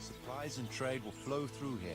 Supplies and trade will flow through here.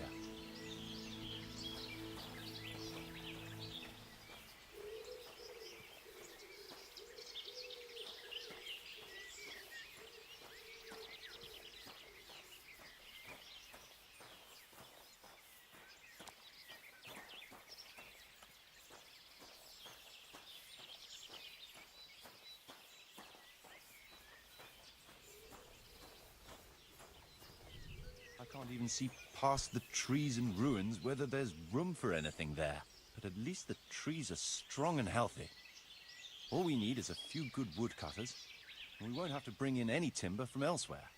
I can't even see past the trees and ruins whether there's room for anything there. But at least the trees are strong and healthy. All we need is a few good woodcutters, and we won't have to bring in any timber from elsewhere.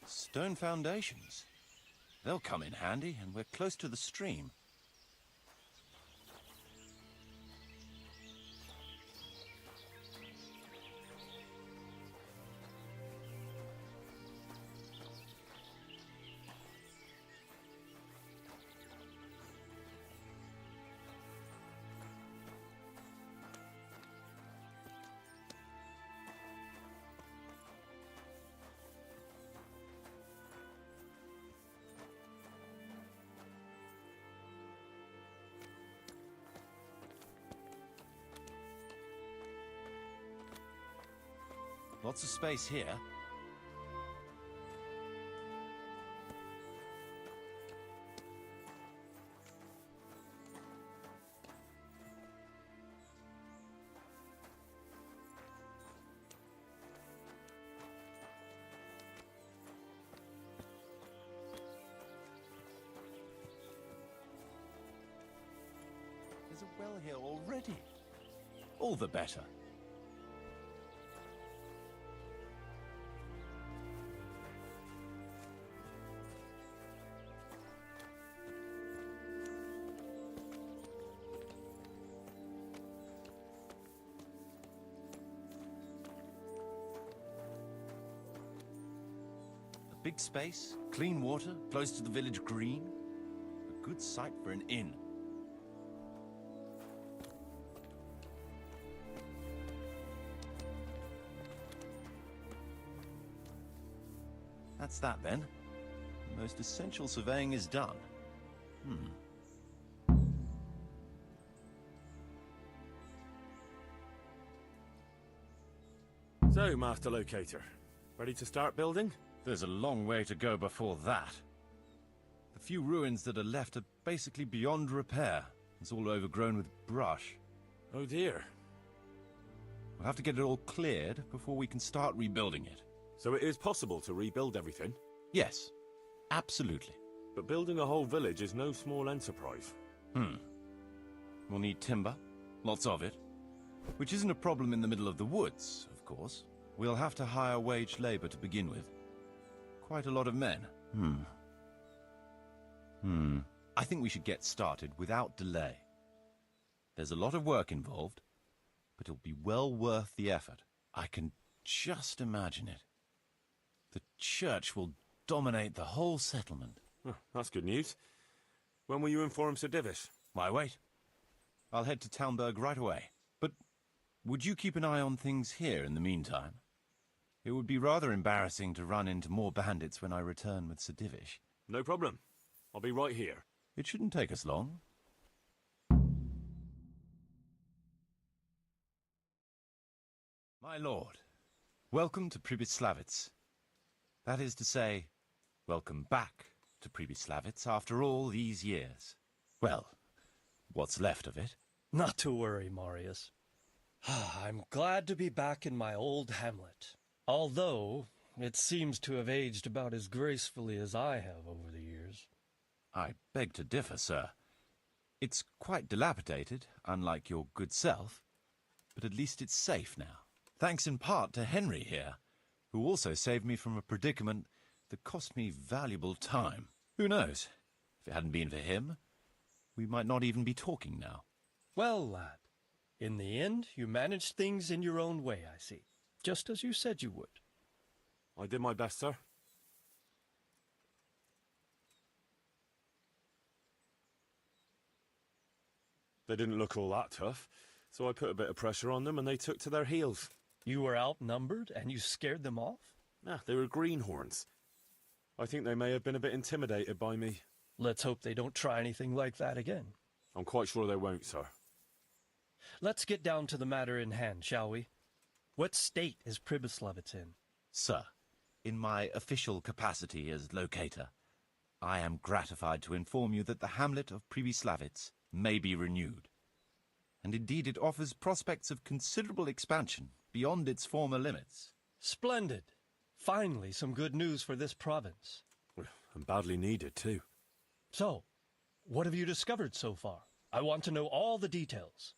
Stone foundations. They'll come in handy, and we're close to the stream. Lots of space here. There's a well here already. All the better. Big space, clean water, close to the village green. A good site for an inn. That's that then. The most essential surveying is done. So, Master Locator, ready to start building? There's a long way to go before that. The few ruins that are left are basically beyond repair. It's all overgrown with brush. Oh dear. We'll have to get it all cleared before we can start rebuilding it. So it is possible to rebuild everything? Yes, absolutely. But building a whole village is no small enterprise. We'll need timber, lots of it. Which isn't a problem in the middle of the woods, of course. We'll have to hire wage labor to begin with. Quite a lot of men. I think we should get started without delay. There's a lot of work involved, but it'll be well worth the effort. I can just imagine it. The church will dominate the whole settlement. Oh, that's good news. When will you inform Sir Divish? Why wait? I'll head to Talmberg right away. But would you keep an eye on things here in the meantime? It would be rather embarrassing to run into more bandits when I return with Sir Divish. No problem. I'll be right here. It shouldn't take us long. My lord, welcome to Pribyslavitz. That is to say, welcome back to Pribyslavitz after all these years. Well, what's left of it. Not to worry, Marius. I'm glad to be back in my old hamlet. Although, it seems to have aged about as gracefully as I have over the years. I beg to differ, sir. It's quite dilapidated, unlike your good self, but at least it's safe now. Thanks in part to Henry here, who also saved me from a predicament that cost me valuable time. Who knows? If it hadn't been for him, we might not even be talking now. Well, lad, In the end, you managed things in your own way, I see. Just as you said you would. I did my best, sir. They didn't look all that tough, so I put a bit of pressure on them and they took to their heels. You were outnumbered and you scared them off? They were greenhorns. I think they may have been a bit intimidated by me. Let's hope they don't try anything like that again. I'm quite sure they won't, sir. Let's get down to the matter in hand, shall we? What state is Pribyslavitz in? Sir, in my official capacity as locator, I am gratified to inform you that the hamlet of Pribyslavitz may be renewed. And indeed it offers prospects of considerable expansion beyond its former limits. Splendid. Finally, some good news for this province. And badly needed, too. So, what have you discovered so far? I want to know all the details.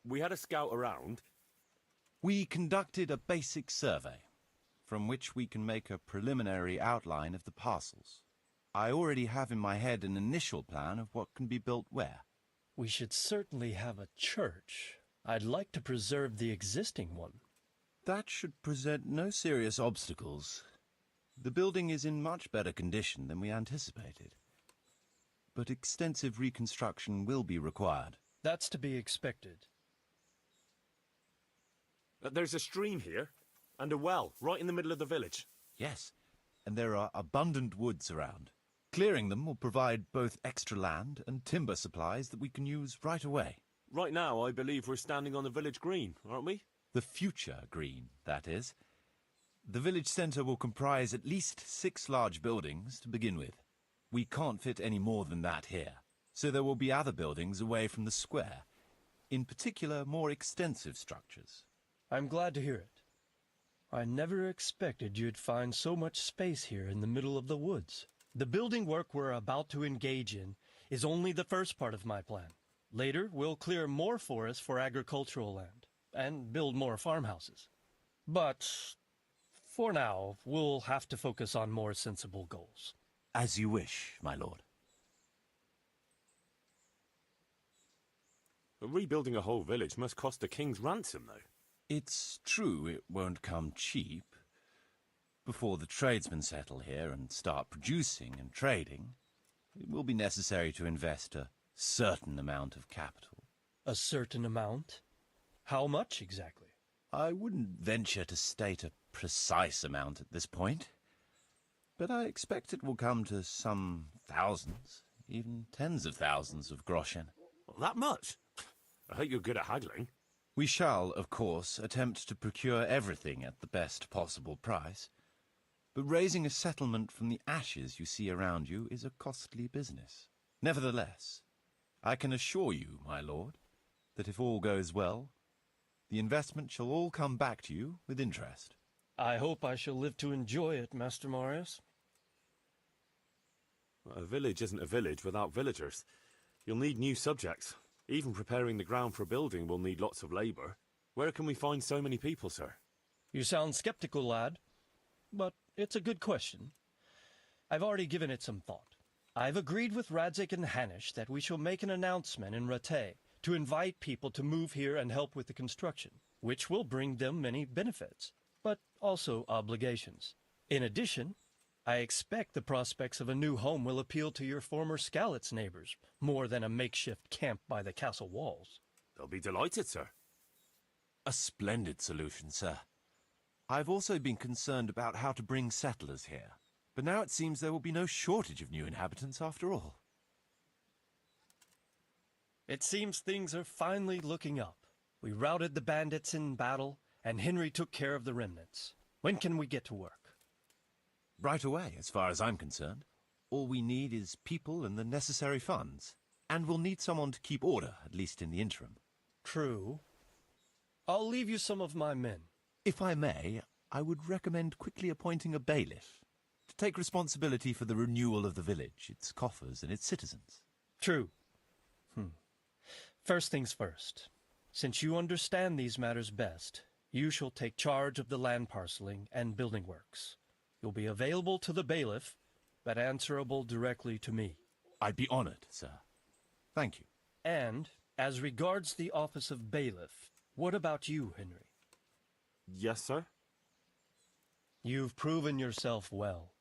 We had a scout around. We conducted a basic survey, from which we can make a preliminary outline of the parcels. I already have in my head an initial plan of what can be built where. We should certainly have a church. I'd like to preserve the existing one. That should present no serious obstacles. The building is in much better condition than we anticipated. But extensive reconstruction will be required. That's to be expected. There's a stream here, and a well, right in the middle of the village. Yes, and there are abundant woods around. Clearing them will provide both extra land and timber supplies that we can use right away. Right now, I believe we're standing on the village green, aren't we? The future green, that is. The village centre will comprise at least 6 large buildings to begin with. We can't fit any more than that here, so there will be other buildings away from the square, in particular more extensive structures. I'm glad to hear it. I never expected you'd find so much space here in the middle of the woods. The building work we're about to engage in is only the first part of my plan. Later, we'll clear more forest for agricultural land and build more farmhouses. But for now, we'll have to focus on more sensible goals. As you wish, my lord. Rebuilding a whole village must cost a king's ransom, though. It's true it won't come cheap. Before the tradesmen settle here and start producing and trading, it will be necessary to invest a certain amount of capital. A certain amount? How much exactly? I wouldn't venture to state a precise amount at this point, but I expect it will come to some thousands, even tens of thousands of groschen. That much? I hope you're good at haggling. We shall, of course, attempt to procure everything at the best possible price, but raising a settlement from the ashes you see around you is a costly business. Nevertheless, I can assure you, my lord, that if all goes well, the investment shall all come back to you with interest. I hope I shall live to enjoy it, Master Marius. A village isn't a village without villagers. You'll need new subjects. Even preparing the ground for building will need lots of labour. Where can we find so many people, sir? You sound skeptical, lad. But it's a good question. I've already given it some thought. I've agreed with Radzik and Hanish that we shall make an announcement in Rattay to invite people to move here and help with the construction, which will bring them many benefits, but also obligations. In addition, I expect the prospects of a new home will appeal to your former Skalitz neighbors, more than a makeshift camp by the castle walls. They'll be delighted, sir. A splendid solution, sir. I've also been concerned about how to bring settlers here, but now it seems there will be no shortage of new inhabitants after all. It seems things are finally looking up. We routed the bandits in battle, and Henry took care of the remnants. When can we get to work? Right away, as far as I'm concerned. All we need is people and the necessary funds. And we'll need someone to keep order, at least in the interim. True. I'll leave you some of my men. If I may, I would recommend quickly appointing a bailiff to take responsibility for the renewal of the village, its coffers and its citizens. True. First things first. Since you understand these matters best, you shall take charge of the land parceling and building works. You'll be available to the bailiff, but answerable directly to me. I'd be honored, sir. Thank you. And, as regards the office of bailiff, what about you, Henry? Yes, sir? You've proven yourself well.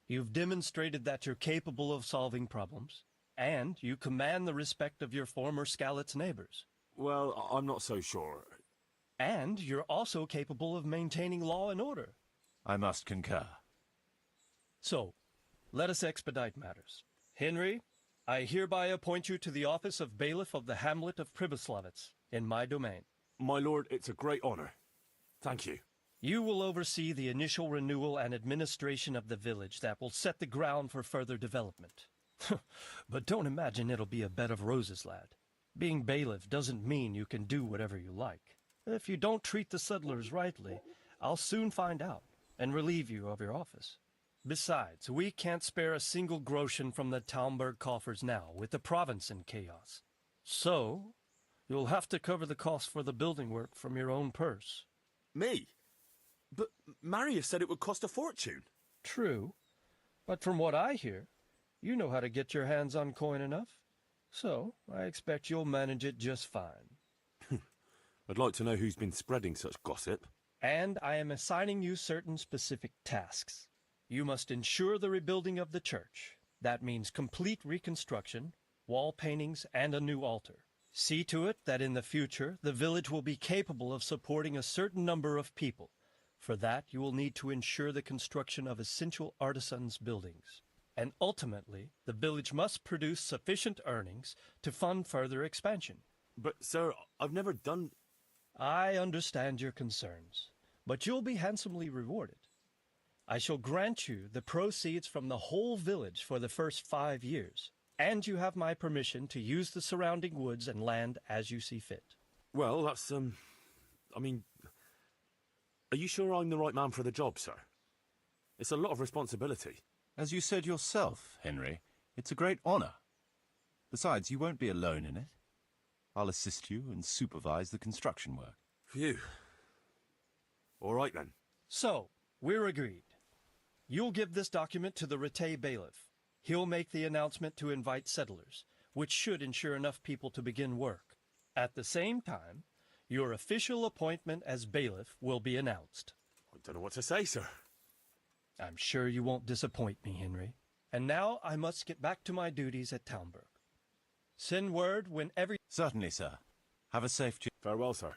You've demonstrated that you're capable of solving problems, and you command the respect of your former Skalitz neighbors. Well, I'm not so sure. And you're also capable of maintaining law and order. I must concur. So, let us expedite matters. Henry, I hereby appoint you to the office of bailiff of the hamlet of Pribyslavitz, in my domain. My lord, it's a great honor. Thank you. You will oversee the initial renewal and administration of the village that will set the ground for further development. But don't imagine it'll be a bed of roses, lad. Being bailiff doesn't mean you can do whatever you like. If you don't treat the settlers rightly, I'll soon find out and relieve you of your office. Besides, we can't spare a single groschen from the Talmberg coffers now, with the province in chaos. So, you'll have to cover the cost for the building work from your own purse. Me? But Marius said it would cost a fortune. True, but from what I hear, you know how to get your hands on coin enough. So, I expect you'll manage it just fine. I'd like to know who's been spreading such gossip. And I am assigning you certain specific tasks. You must ensure the rebuilding of the church. That means complete reconstruction, wall paintings, and a new altar. See to it that in the future, the village will be capable of supporting a certain number of people. For that, you will need to ensure the construction of essential artisans' buildings. And ultimately, the village must produce sufficient earnings to fund further expansion. But, sir, I've never done... I understand your concerns, but you'll be handsomely rewarded. I shall grant you the proceeds from the whole village for the first 5 years, and you have my permission to use the surrounding woods and land as you see fit. Well, that's, I mean... Are you sure I'm the right man for the job, sir? It's a lot of responsibility. As you said yourself, Henry, it's a great honor. Besides, you won't be alone in it. I'll assist you and supervise the construction work. Phew. All right, then. So, we're agreed. You'll give this document to the Rattay bailiff. He'll make the announcement to invite settlers, which should ensure enough people to begin work. At the same time, your official appointment as bailiff will be announced. I don't know what to say, sir. I'm sure you won't disappoint me, Henry. And now I must get back to my duties at Talmberg. Send word whenever... Certainly, sir. Have a safe journey. Farewell, sir.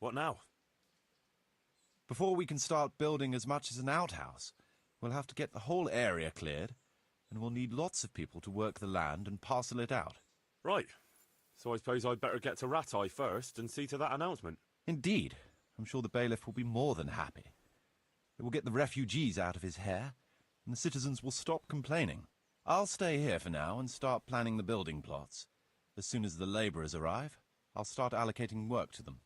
What now? Before we can start building as much as an outhouse, we'll have to get the whole area cleared, and we'll need lots of people to work the land and parcel it out. Right. So I suppose I'd better get to Rattay first and see to that announcement. Indeed. I'm sure the bailiff will be more than happy. It will get the refugees out of his hair, and the citizens will stop complaining. I'll stay here for now and start planning the building plots. As soon as the labourers arrive, I'll start allocating work to them.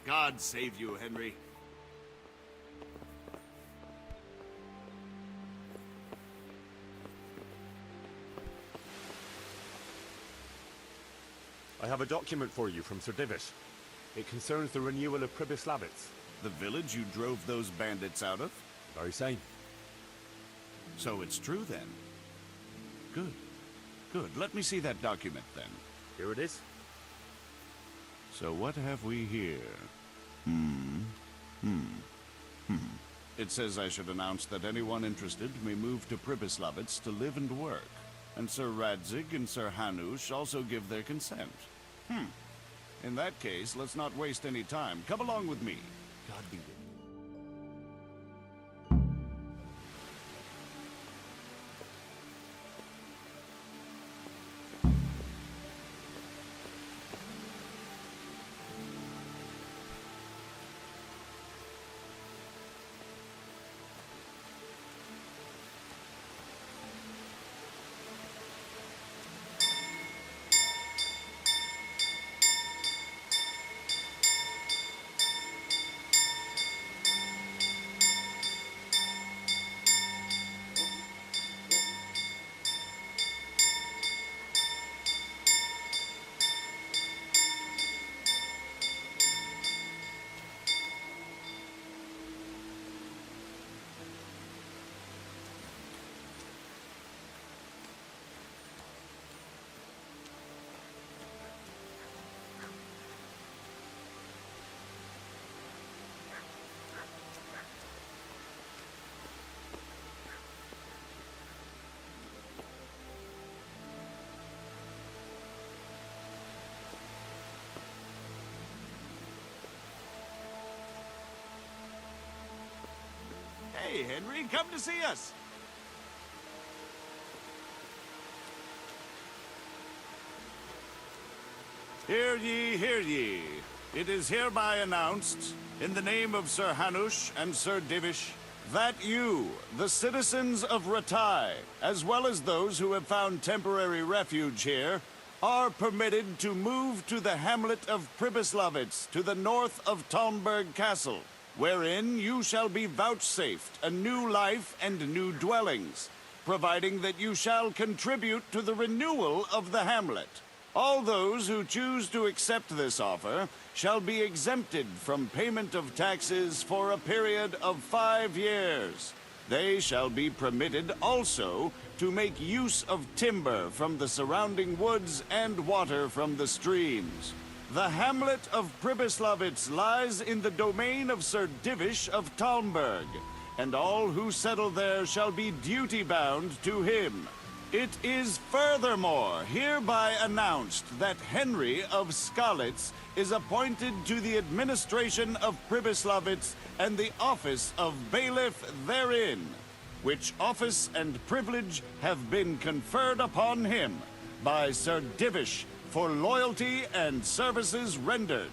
God save you, Henry. I have a document for you from Sir Divish. It concerns the renewal of Pribyslavitz. The village you drove those bandits out of? Very same. So it's true then. Good. Good. Let me see that document then. Here it is. So what have we here? It says I should announce that anyone interested may move to Pribyslavitz to live and work. And Sir Radzig and Sir Hanush also give their consent. In that case, let's not waste any time. Come along with me. God be with you. Hey, Henry, come to see us. Hear ye, hear ye. It is hereby announced, in the name of Sir Hanush and Sir Divish, that you, the citizens of Ratai, as well as those who have found temporary refuge here, are permitted to move to the hamlet of Pribyslavitz to the north of Talmberg Castle, wherein you shall be vouchsafed a new life and new dwellings, providing that you shall contribute to the renewal of the hamlet. All those who choose to accept this offer shall be exempted from payment of taxes for a period of 5 years. They shall be permitted also to make use of timber from the surrounding woods and water from the streams. The hamlet of Pribyslavitz lies in the domain of Sir Divish of Talmberg, and all who settle there shall be duty-bound to him. It is furthermore hereby announced that Henry of Skalitz is appointed to the administration of Pribyslavitz and the office of bailiff therein, which office and privilege have been conferred upon him by Sir Divish for loyalty and services rendered.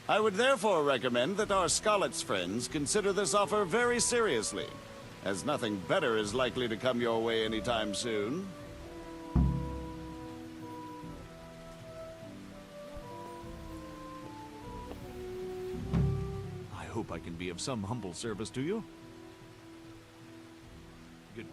I would therefore recommend that our Skalitz friends consider this offer very seriously, as nothing better is likely to come your way anytime soon. I hope I can be of some humble service to you. Good.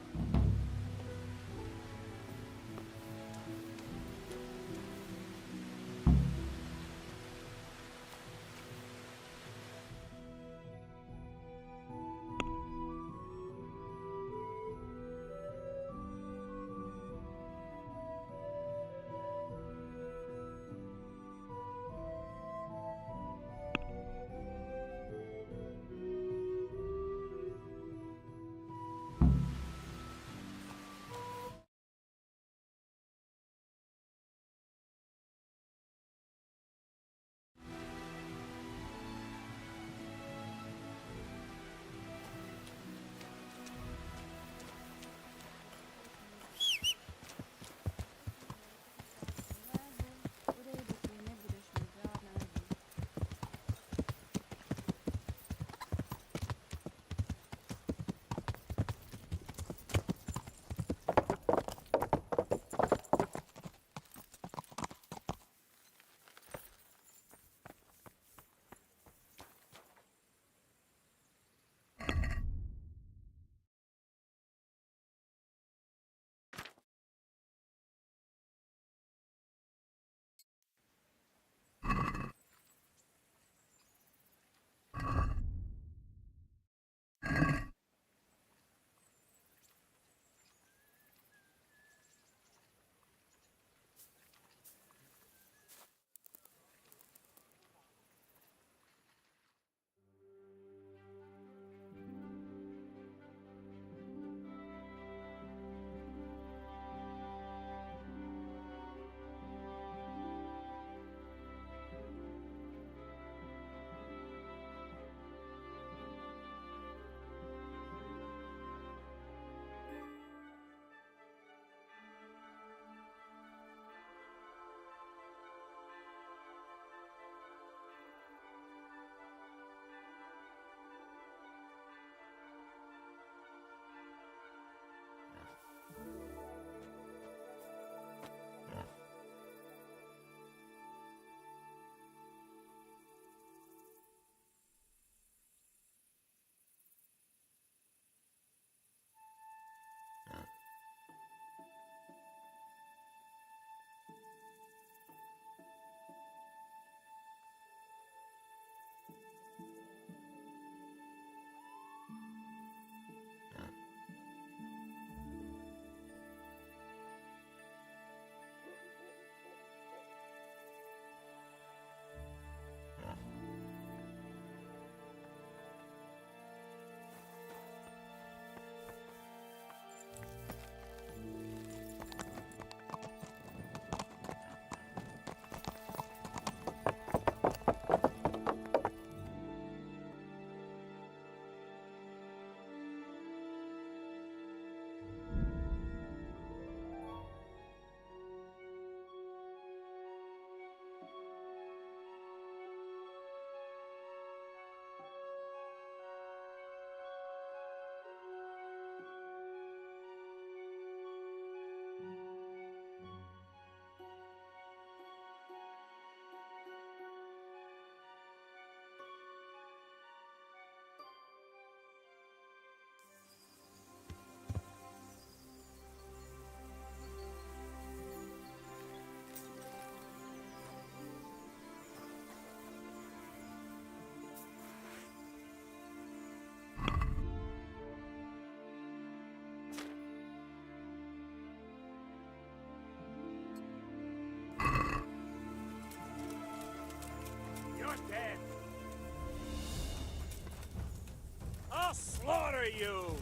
I'll slaughter you!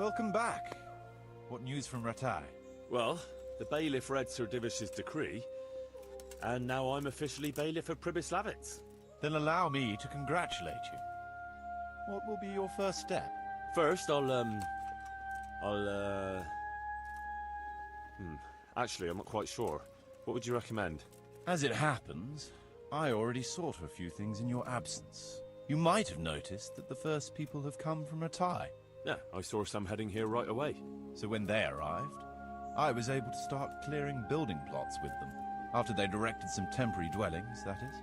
Welcome back. What news from Ratai? Well, the bailiff read Sir Divish's decree, and now I'm officially bailiff of Pribyslavitz. Then allow me to congratulate you. What will be your first step? First, actually, I'm not quite sure. What would you recommend? As it happens, I already sought a few things in your absence. You might have noticed that the first people have come from Ratai. Yeah, I saw some heading here right away. So when they arrived, I was able to start clearing building plots with them. After they'd erected some temporary dwellings, that is.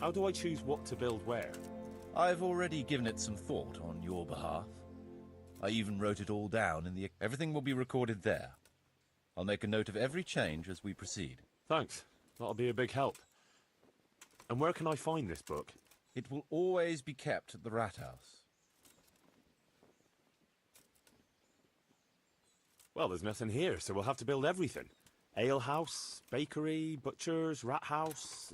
How do I choose what to build where? I've already given it some thought on your behalf. I even wrote it all down in the... Everything will be recorded there. I'll make a note of every change as we proceed. Thanks. That'll be a big help. And where can I find this book? It will always be kept at the rat house. Well, there's nothing here, so we'll have to build everything. Ale house, bakery, butchers, rat house.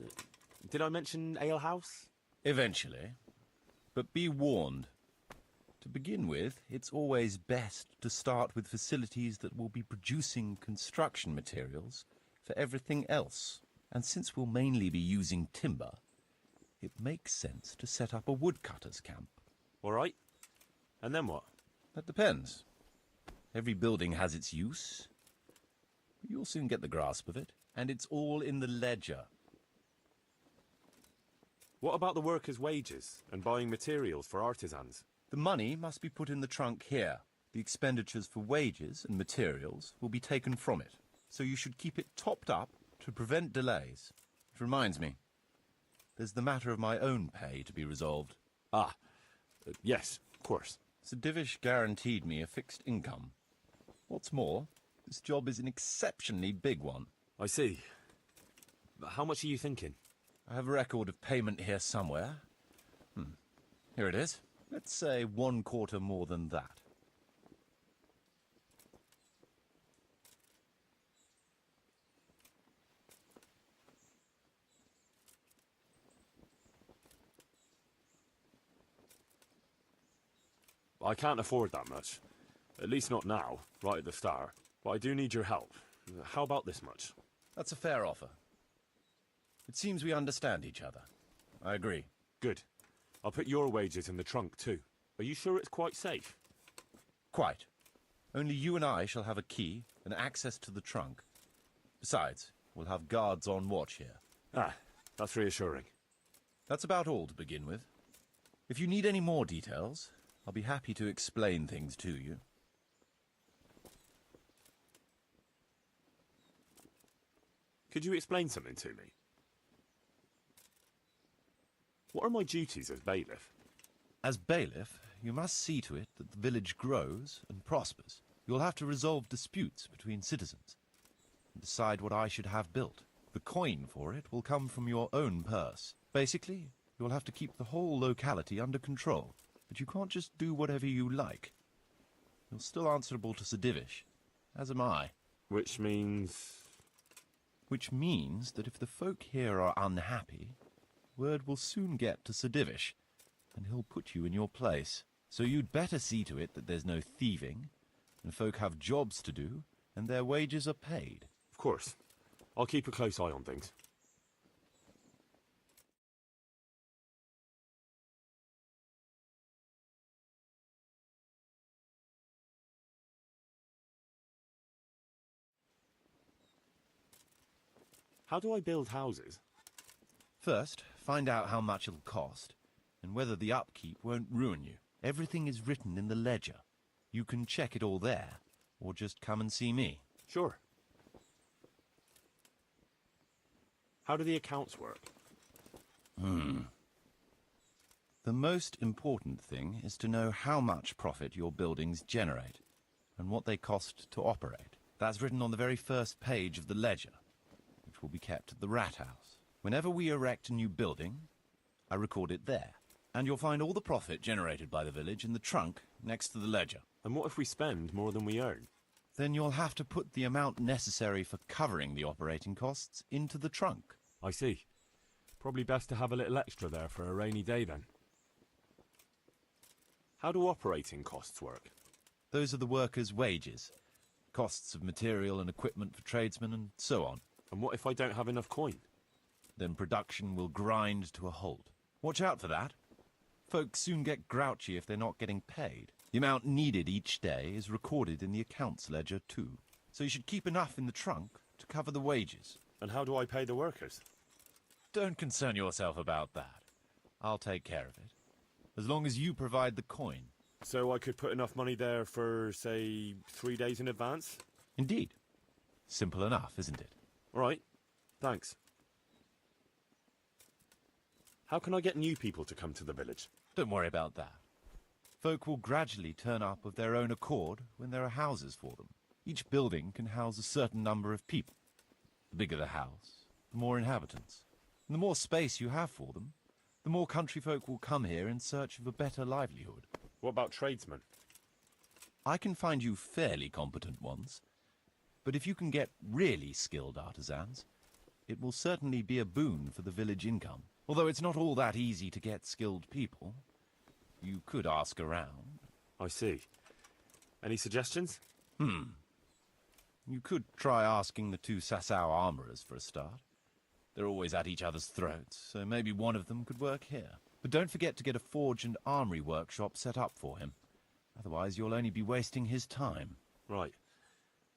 Did I mention ale house? Eventually. But be warned. To begin with, it's always best to start with facilities that will be producing construction materials for everything else. And since we'll mainly be using timber, it makes sense to set up a woodcutter's camp. All right. And then what? That depends. Every building has its use. But you'll soon get the grasp of it, and it's all in the ledger. What about the workers' wages and buying materials for artisans? The money must be put in the trunk here. The expenditures for wages and materials will be taken from it. So you should keep it topped up to prevent delays. Which reminds me, there's the matter of my own pay to be resolved. Yes, of course. Sir Divish guaranteed me a fixed income. What's more, this job is an exceptionally big one. I see. But how much are you thinking? I have a record of payment here somewhere. Here it is. Let's say 1/4 more than that. I can't afford that much. At least not now, right at the start. But I do need your help. How about this much? That's a fair offer. It seems we understand each other. I agree. Good. I'll put your wages in the trunk too. Are you sure it's quite safe? Quite. Only you and I shall have a key and access to the trunk. Besides, we'll have guards on watch here. That's reassuring. That's about all to begin with. If you need any more details, I'll be happy to explain things to you. Could you explain something to me? What are my duties as bailiff? As bailiff, you must see to it that the village grows and prospers. You'll have to resolve disputes between citizens and decide what I should have built. The coin for it will come from your own purse. Basically, you'll have to keep the whole locality under control, but you can't just do whatever you like. You're still answerable to Sir Divish, as am I. Which means... Which means that if the folk here are unhappy, word will soon get to Sir Divish, and he'll put you in your place. So you'd better see to it that there's no thieving, and folk have jobs to do, and their wages are paid. Of course. I'll keep a close eye on things. How do I build houses? First, find out how much it'll cost, and whether the upkeep won't ruin you. Everything is written in the ledger. You can check it all there, or just come and see me. Sure. How do the accounts work? The most important thing is to know how much profit your buildings generate, and what they cost to operate. That's written on the very first page of the ledger, which will be kept at the rat house. Whenever we erect a new building, I record it there. And you'll find all the profit generated by the village in the trunk next to the ledger. And what if we spend more than we earn? Then you'll have to put the amount necessary for covering the operating costs into the trunk. I see. Probably best to have a little extra there for a rainy day then. How do operating costs work? Those are the workers' wages, costs of material and equipment for tradesmen, and so on. And what if I don't have enough coin? Then production will grind to a halt. Watch out for that. Folks soon get grouchy if they're not getting paid. The amount needed each day is recorded in the accounts ledger too. So you should keep enough in the trunk to cover the wages. And how do I pay the workers? Don't concern yourself about that. I'll take care of it. As long as you provide the coin. So I could put enough money there for, say, 3 days in advance? Indeed. Simple enough, isn't it? All right. Thanks. How can I get new people to come to the village? Don't worry about that. Folk will gradually turn up of their own accord when there are houses for them. Each building can house a certain number of people. The bigger the house, the more inhabitants. And the more space you have for them, the more country folk will come here in search of a better livelihood. What about tradesmen? I can find you fairly competent ones, but if you can get really skilled artisans, it will certainly be a boon for the village income. Although it's not all that easy to get skilled people. You could ask around. I see. Any suggestions? You could try asking the two Sasau armourers for a start. They're always at each other's throats, so maybe one of them could work here. But don't forget to get a forge and armory workshop set up for him. Otherwise you'll only be wasting his time. Right.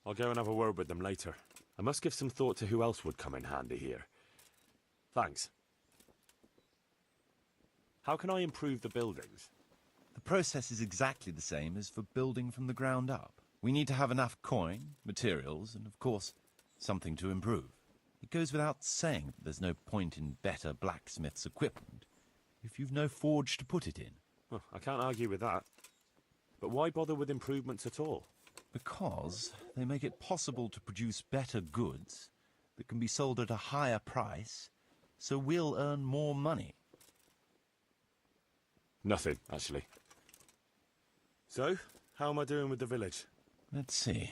I'll go and have a word with them later. I must give some thought to who else would come in handy here. Thanks. How can I improve the buildings? The process is exactly the same as for building from the ground up. We need to have enough coin, materials, and of course, something to improve. It goes without saying that there's no point in better blacksmith's equipment if you've no forge to put it in. Well, I can't argue with that. But why bother with improvements at all? Because they make it possible to produce better goods that can be sold at a higher price, so we'll earn more money. Nothing, actually. So, how am I doing with the village? Let's see.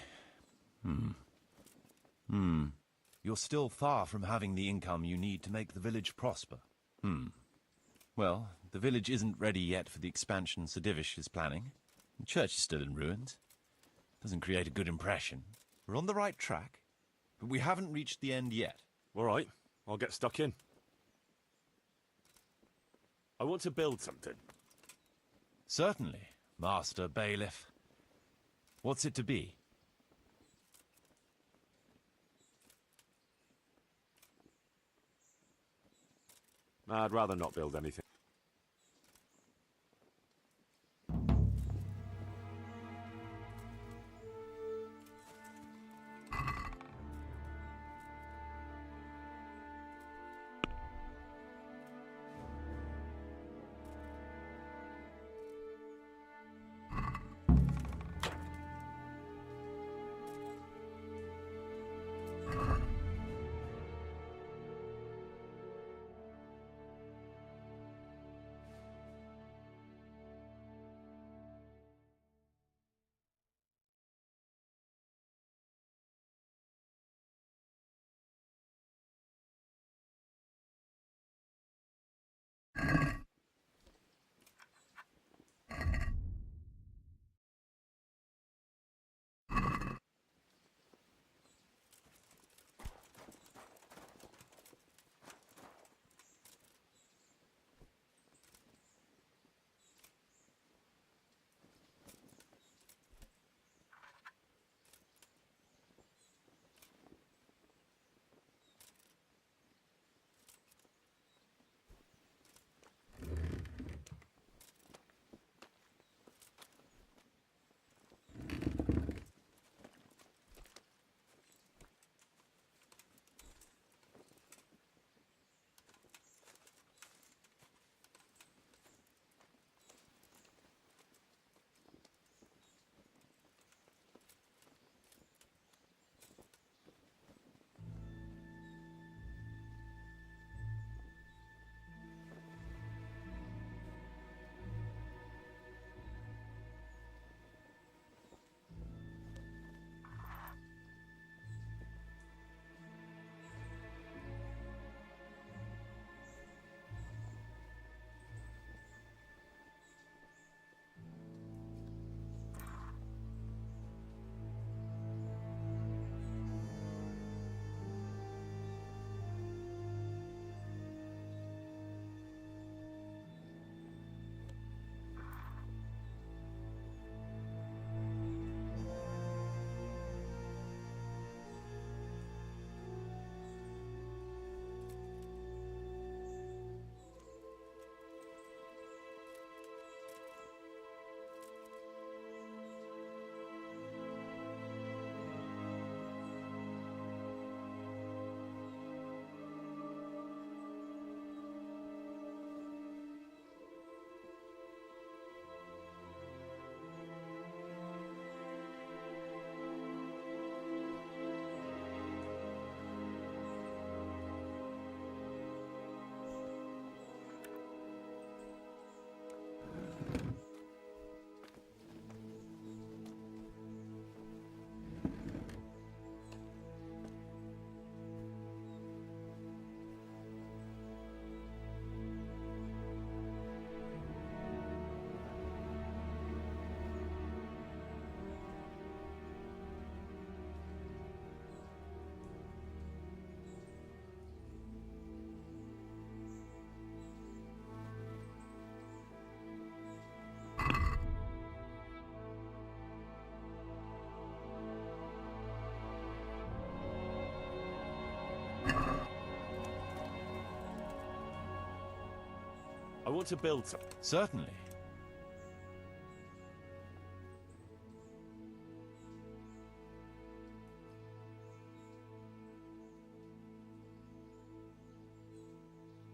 You're still far from having the income you need to make the village prosper. Well, the village isn't ready yet for the expansion Sir Divish is planning. The church is still in ruins. Doesn't create a good impression. We're on the right track, but we haven't reached the end yet. All right, I'll get stuck in. I want to build something. Certainly, Master Bailiff. What's it to be? I'd rather not build anything. I want to build some. Certainly.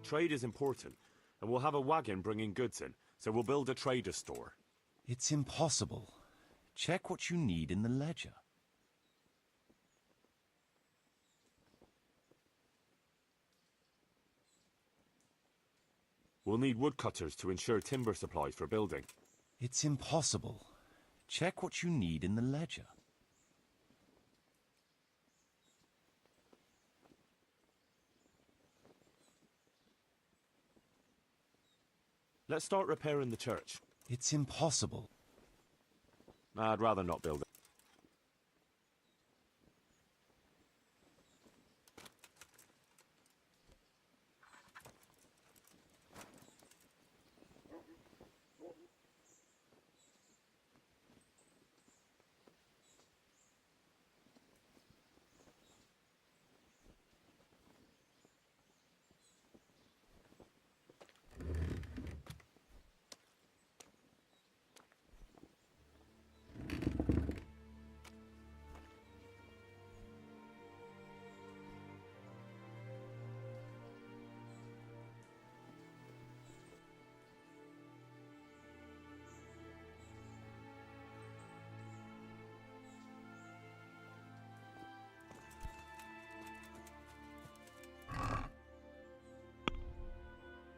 Trade is important, and we'll have a wagon bringing goods in, so we'll build a trader store. It's impossible. Check what you need in the ledger. We'll need woodcutters to ensure timber supplies for building. It's impossible. Check what you need in the ledger. Let's start repairing the church. It's impossible. I'd rather not build it.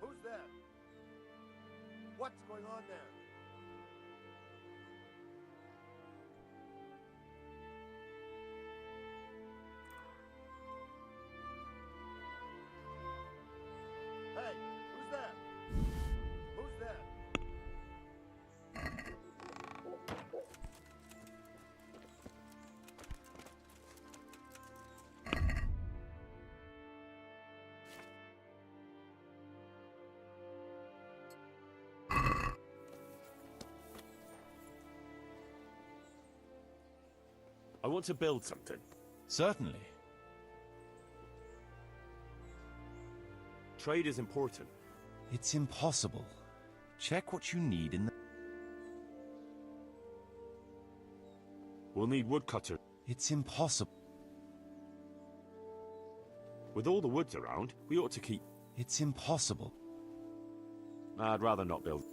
Who's there? What's going on there? Hey, who's there? Who's there? I want to build something. Certainly. Trade is important. It's impossible. Check what you need in the... We'll need woodcutters. It's impossible. With all the woods around, we ought to keep... It's impossible. I'd rather not build.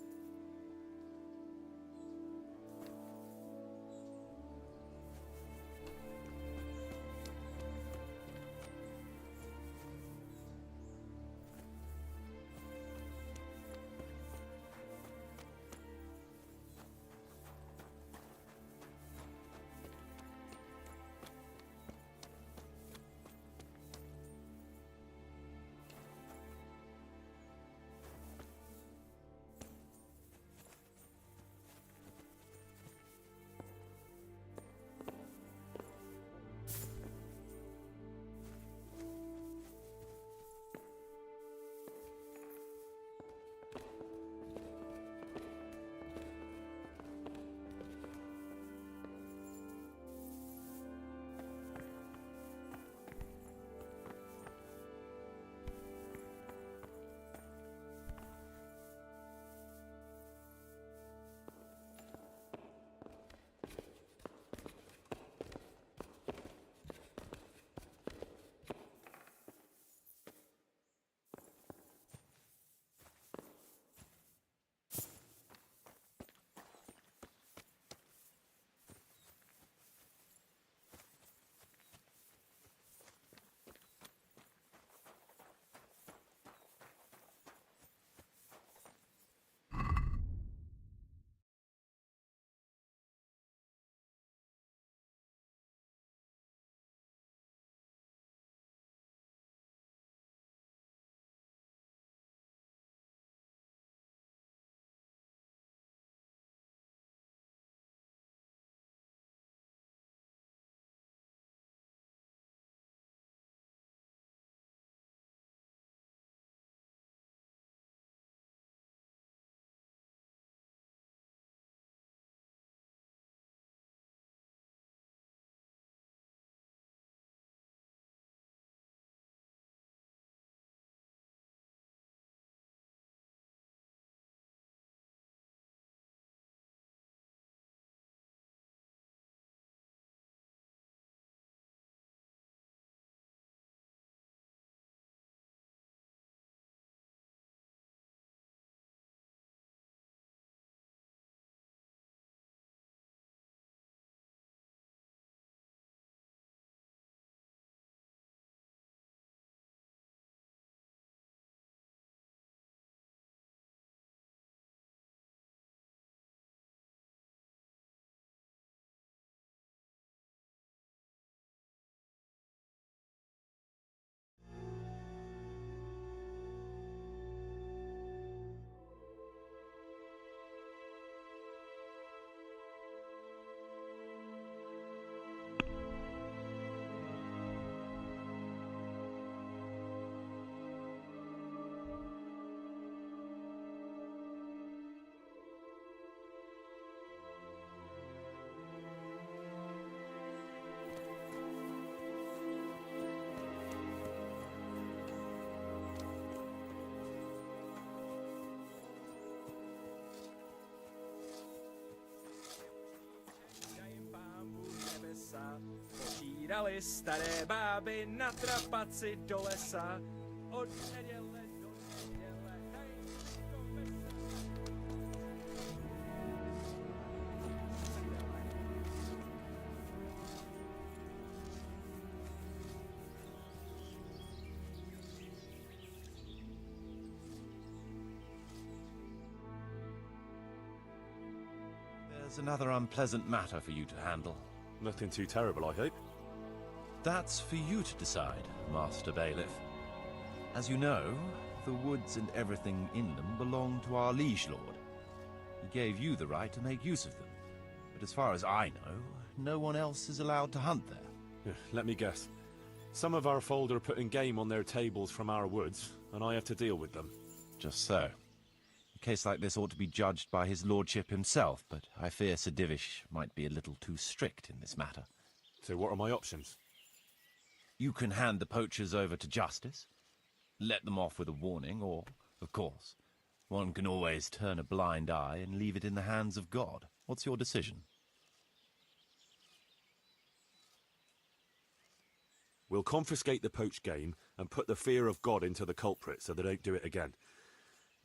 Vydírali staré báby na trapaci do lesa. Od neděle do neděle. Hej, do vesela. There's another unpleasant matter for you to handle. Nothing too terrible, I hope. That's for you to decide, Master Bailiff. As you know, the woods and everything in them belong to our liege lord. He gave you the right to make use of them. But as far as I know, no one else is allowed to hunt there. Let me guess. Some of our fold are putting game on their tables from our woods, and I have to deal with them. Just so. A case like this ought to be judged by his lordship himself, but I fear Sir Divish might be a little too strict in this matter. So what are my options? You can hand the poachers over to justice, let them off with a warning, or, of course, one can always turn a blind eye and leave it in the hands of God. What's your decision? We'll confiscate the poached game and put the fear of God into the culprit so they don't do it again.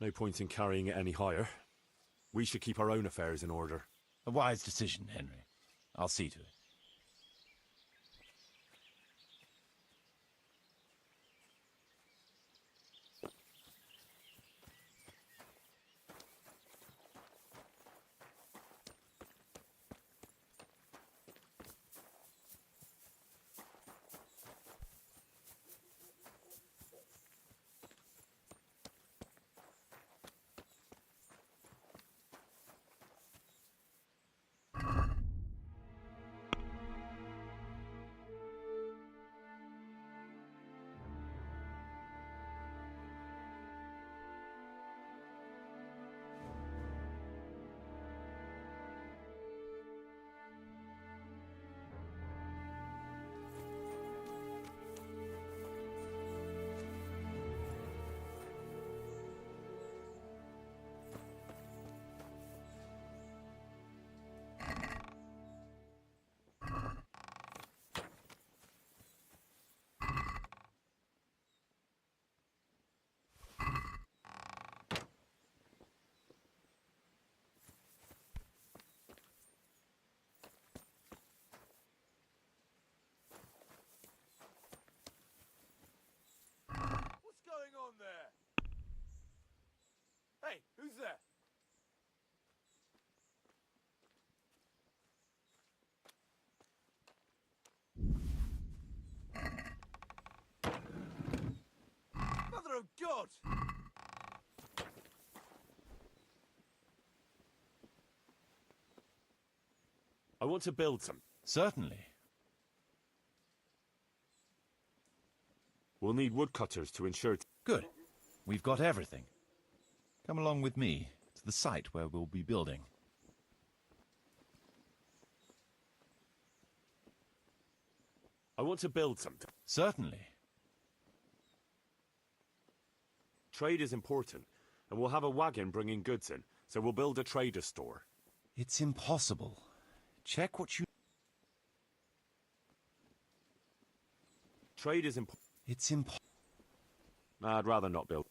No point in carrying it any higher. We should keep our own affairs in order. A wise decision, Henry. I'll see to it. What's going on there? Hey, who's there? Mother of God! I want to build some. Certainly. We'll need woodcutters to ensure... Good. We've got everything. Come along with me to the site where we'll be building. I want to build something. Certainly. Trade is important, and we'll have a wagon bringing goods in, so we'll build a trader store. It's impossible. Check what you... Trade is important. It's impossible. I'd rather not build.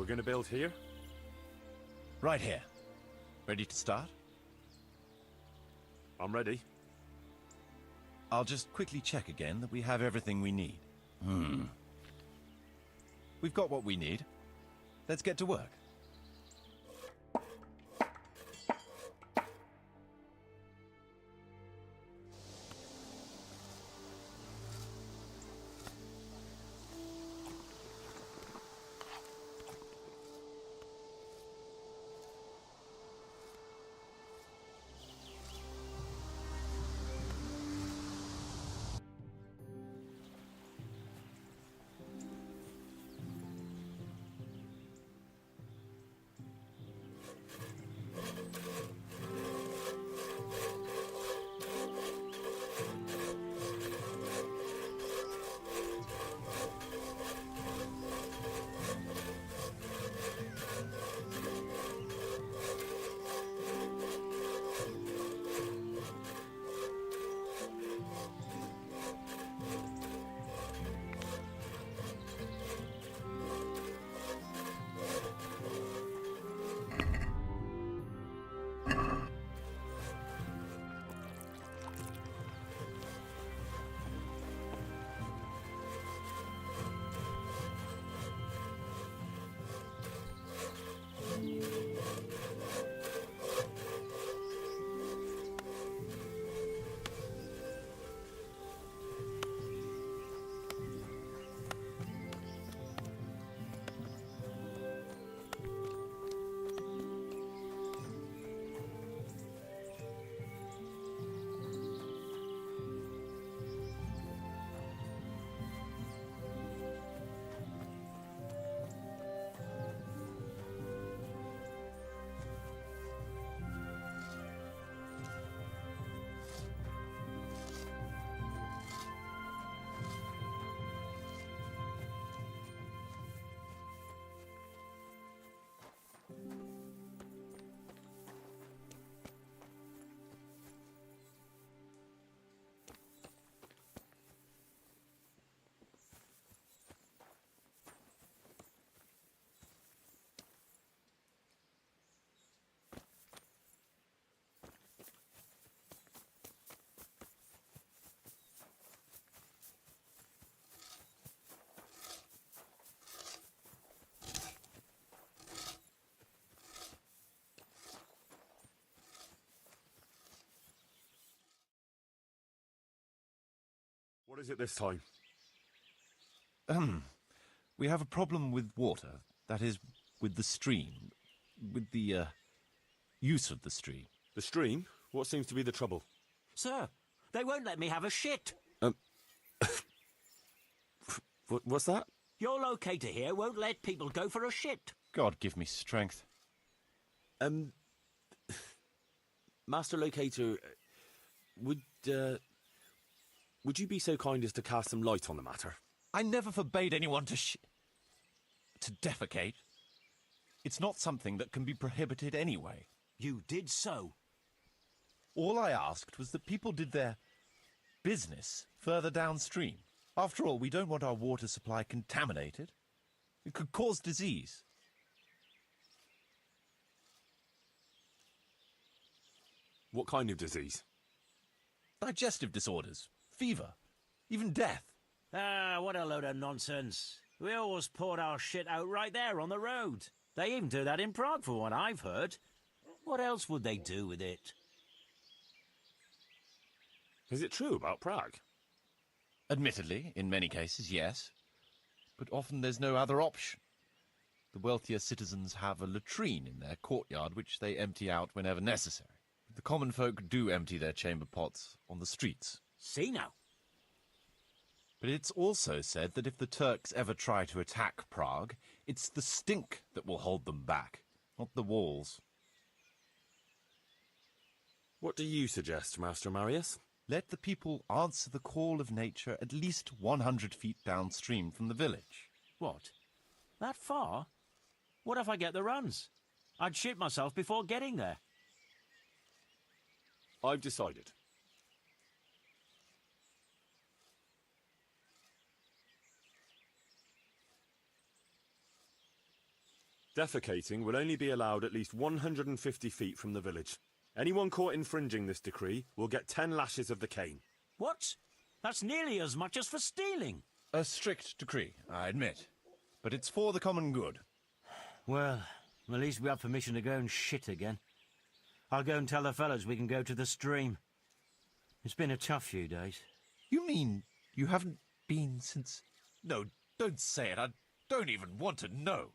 gonna build here? Right here. Ready to start? I'm ready. I'll just quickly check again that we have everything we need. We've got what we need. Let's get to work. What is it this time? We have a problem with water. That is, with the stream. With the, use of the stream. The stream? What seems to be the trouble? Sir, they won't let me have a shit. What's that? Your locator here won't let people go for a shit. God give me strength. Master Locator, would you be so kind as to cast some light on the matter? I never forbade anyone to defecate. It's not something that can be prohibited anyway. You did so. All I asked was that people did their business further downstream. After all, we don't want our water supply contaminated. It could cause disease. What kind of disease? Digestive disorders, fever, even death. Ah, what a load of nonsense. We always poured our shit out right there on the road. They even do that in Prague, for what I've heard. What else would they do with it? Is it true about Prague? Admittedly, in many cases, yes. But often there's no other option. The wealthier citizens have a latrine in their courtyard which they empty out whenever necessary. The common folk do empty their chamber pots on the streets. See now. But it's also said that if the Turks ever try to attack Prague, it's the stink that will hold them back, not the walls. What do you suggest, Master Marius? Let the people answer the call of nature at least 100 feet downstream from the village. What? That far? What if I get the runs? I'd shit myself before getting there. I've decided. Defecating will only be allowed at least 150 feet from the village. Anyone caught infringing this decree will get 10 lashes of the cane. What? That's nearly as much as for stealing. A strict decree, I admit. But it's for the common good. Well, at least we have permission to go and shit again. I'll go and tell the fellas we can go to the stream. It's been a tough few days. You mean you haven't been since... No, don't say it. I don't even want to know.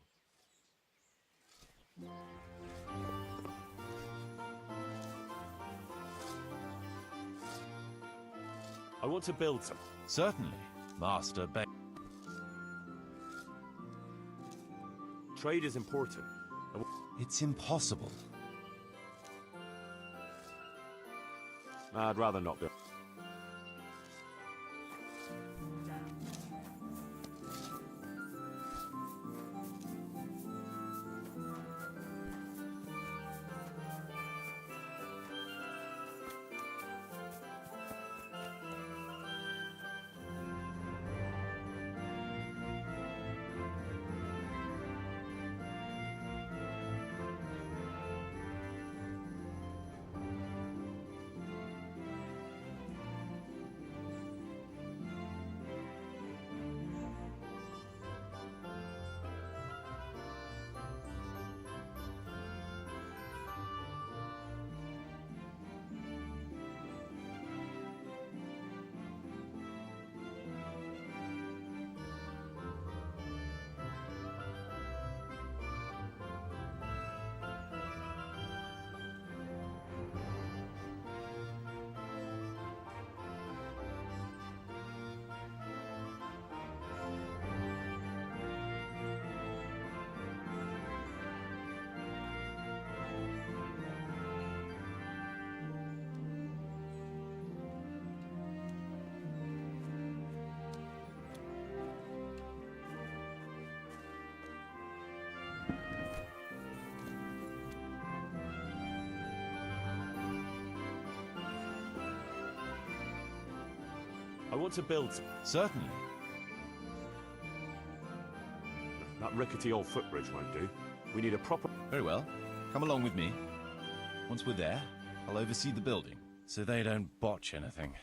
I want to build some. Certainly, Master Bay. Trade is important. It's impossible. I'd rather not build. I want to build some. Certainly. That rickety old footbridge won't do. We need a proper... Very well. Come along with me. Once we're there, I'll oversee the building, so they don't botch anything.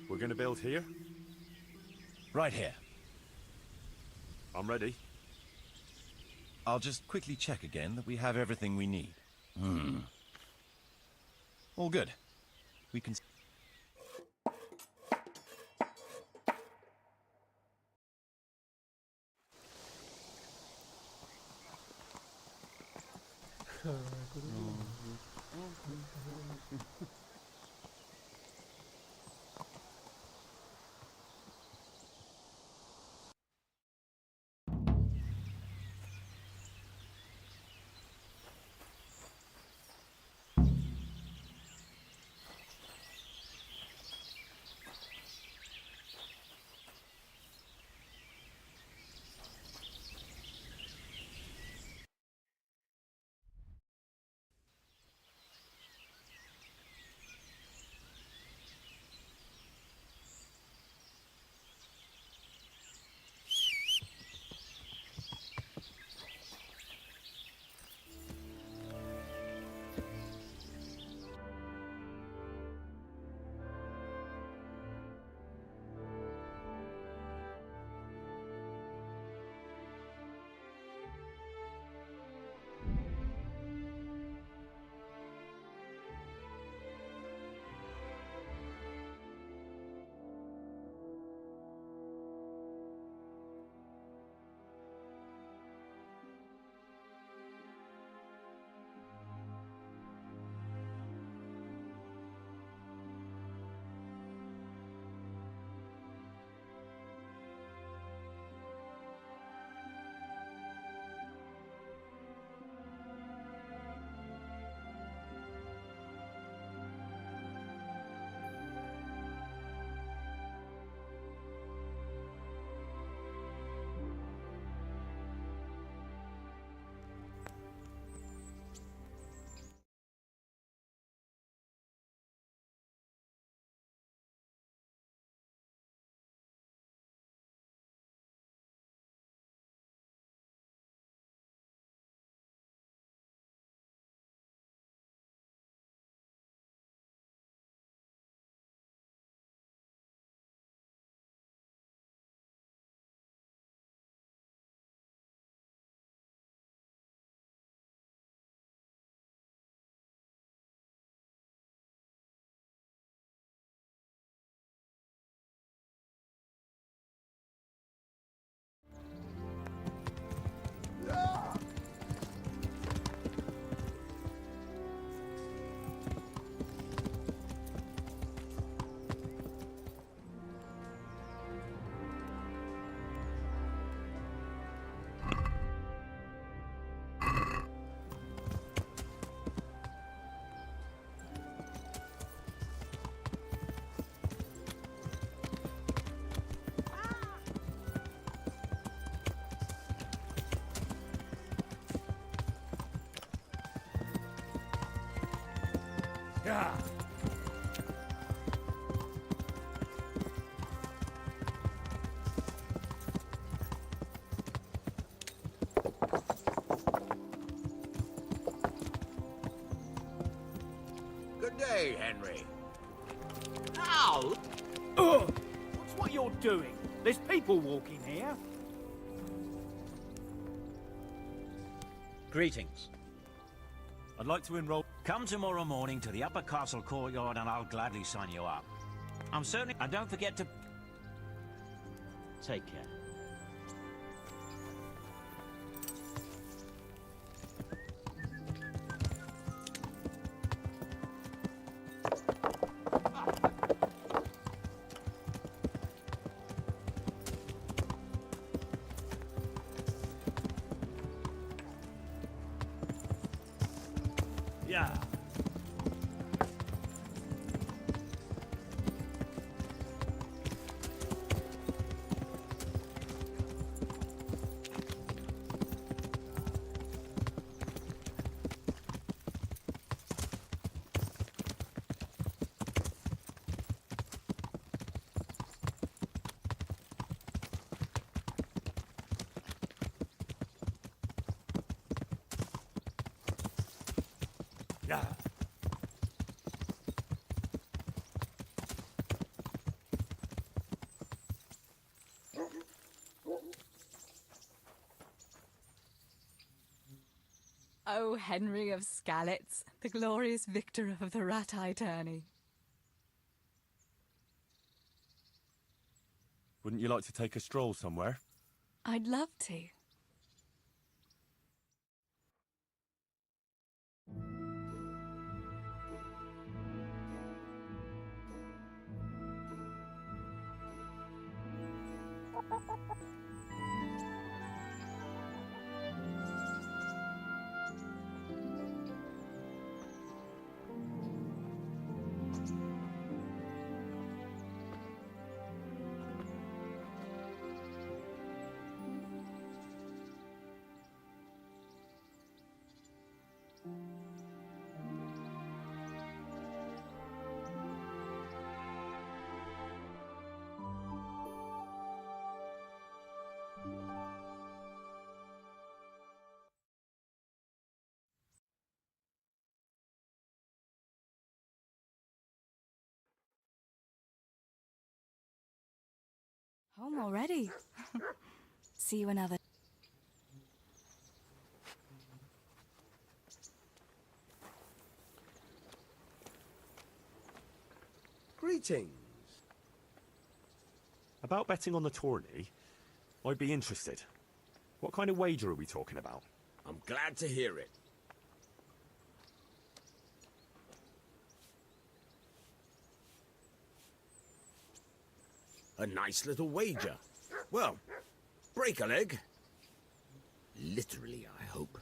We're going to build here? Right here. I'm ready. I'll just quickly check again that we have everything we need. All good. We can... Good day, Henry. Ow! What's what you're doing? There's people walking here. Greetings. I'd like to enroll. Come tomorrow morning to the upper castle courtyard and I'll gladly sign you up. I'm certainly... And don't forget to... Take care. Yeah. Yeah. O Henry of Skalitz, the glorious victor of the Ratai tourney. Wouldn't you like to take a stroll somewhere? I'd love to. Home already. See you another. Greetings. About betting on the tourney, I'd be interested. What kind of wager are we talking about? I'm glad to hear it. A nice little wager. Well, break a leg. Literally, I hope.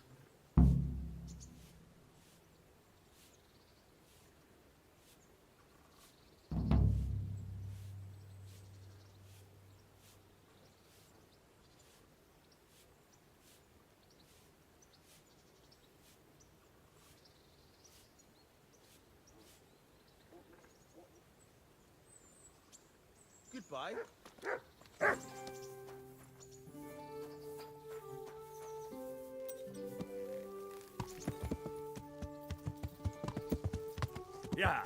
Goodbye. Yeah.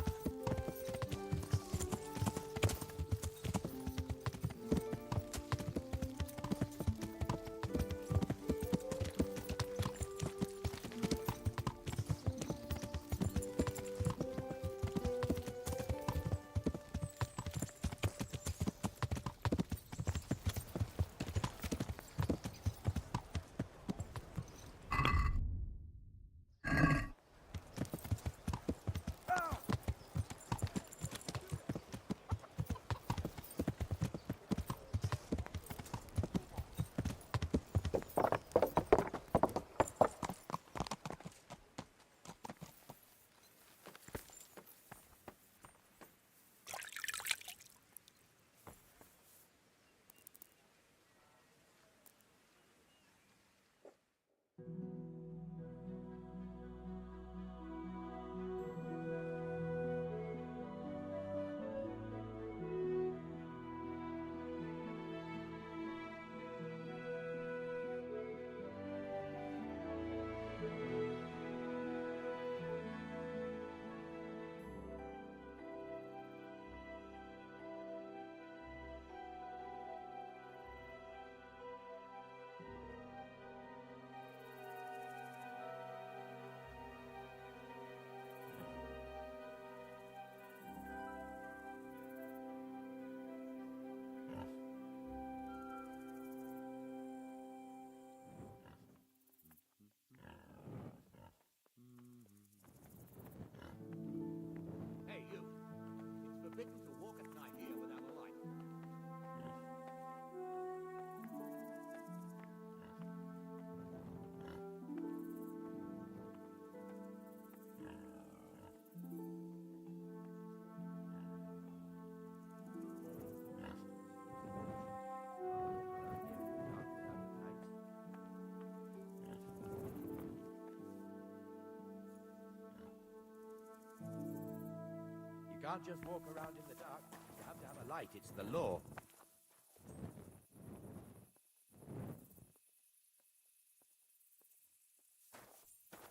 can't just walk around in the dark. You have to have a light. It's the law.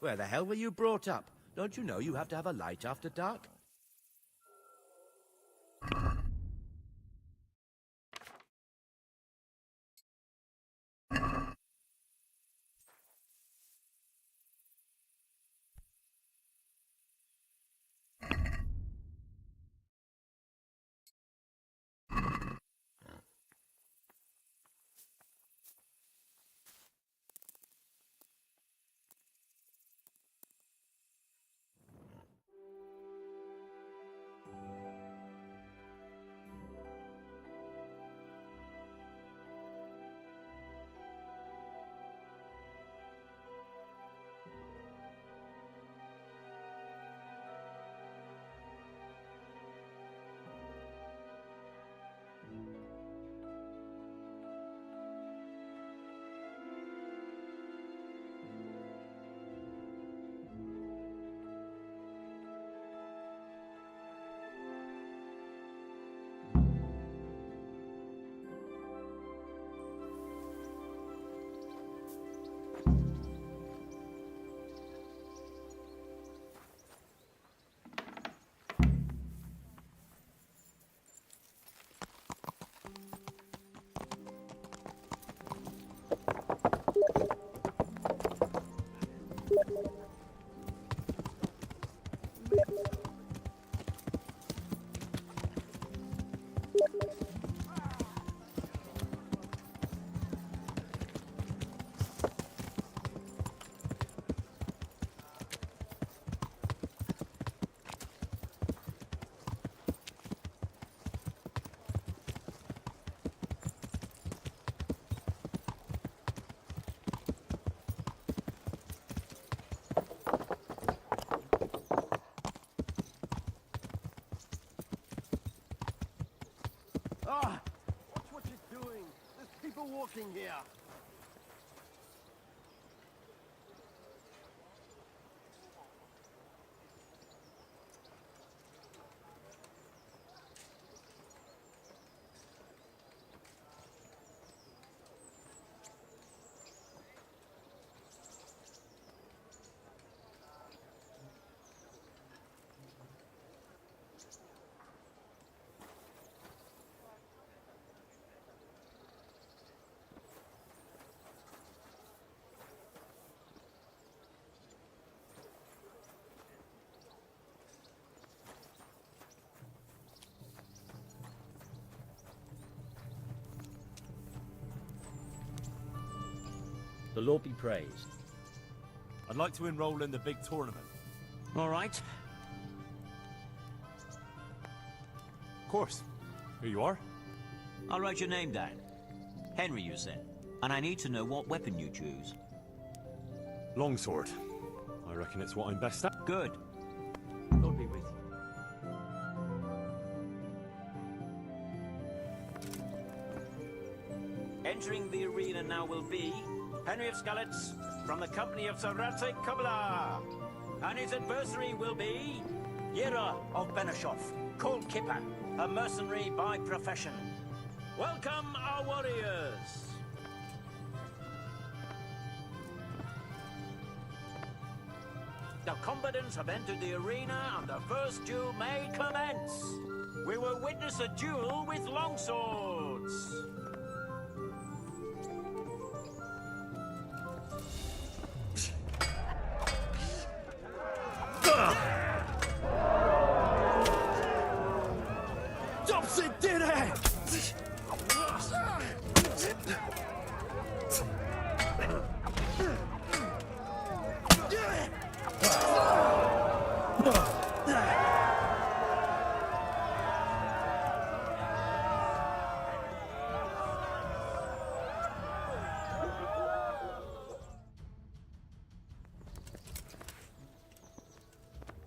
Where the hell were you brought up? Don't you know you have to have a light after dark? Ah! Watch what you're doing. There's people walking here. The Lord be praised. I'd like to enroll in the big tournament. All right. Of course. Here you are. I'll write your name down. Henry, you said. And I need to know what weapon you choose. Longsword. I reckon it's what I'm best at. Good. Lord be with you. Entering the arena now will be Henry of Skalitz from the company of Sarate Kabla. And his adversary will be Yera of Benashov, Cold Kipper, a mercenary by profession. Welcome, our warriors! The combatants have entered the arena and the first duel may commence. We will witness a duel with longswords. Topsy did it!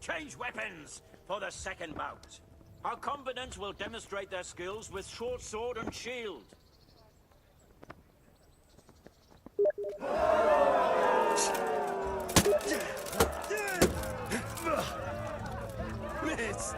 Change weapons for the second bout. Our combatants will demonstrate their skills with short sword and shield. Missed!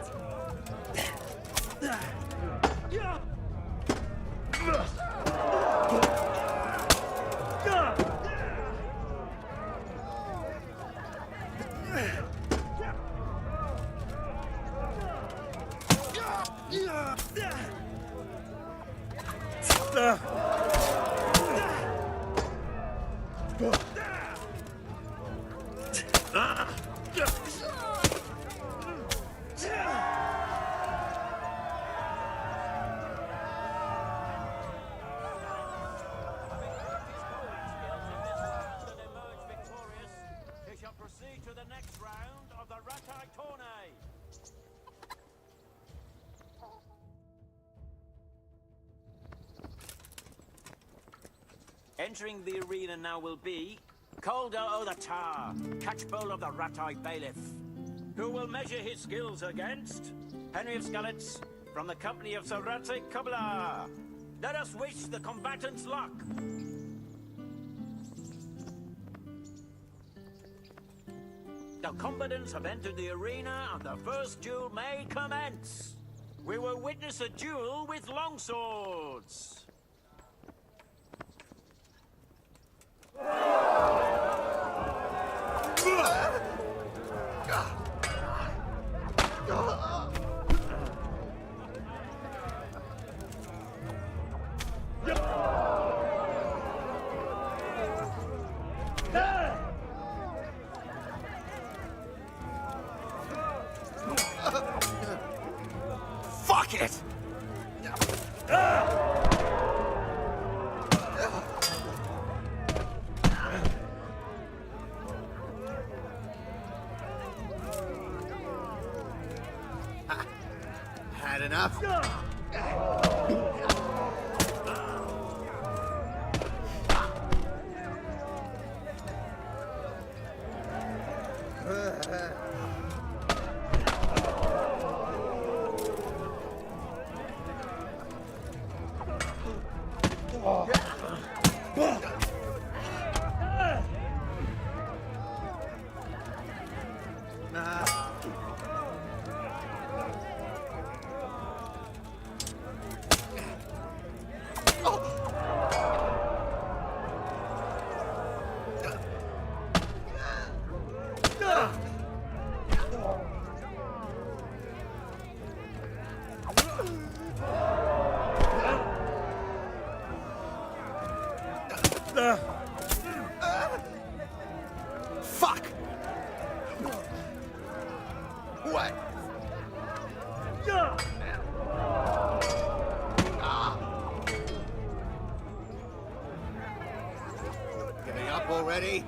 Proceed to the next round of the Ratai tourney. Entering the arena now will be Kolga o' the Tar, catchpole of the Ratai bailiff, who will measure his skills against Henry of Skalitz from the company of Sir Ratai Kubla. Let us wish the combatants luck. The combatants have entered the arena and the first duel may commence. We will witness a duel with longswords. Fuck it! Had enough? Fuck! What? Giving up already?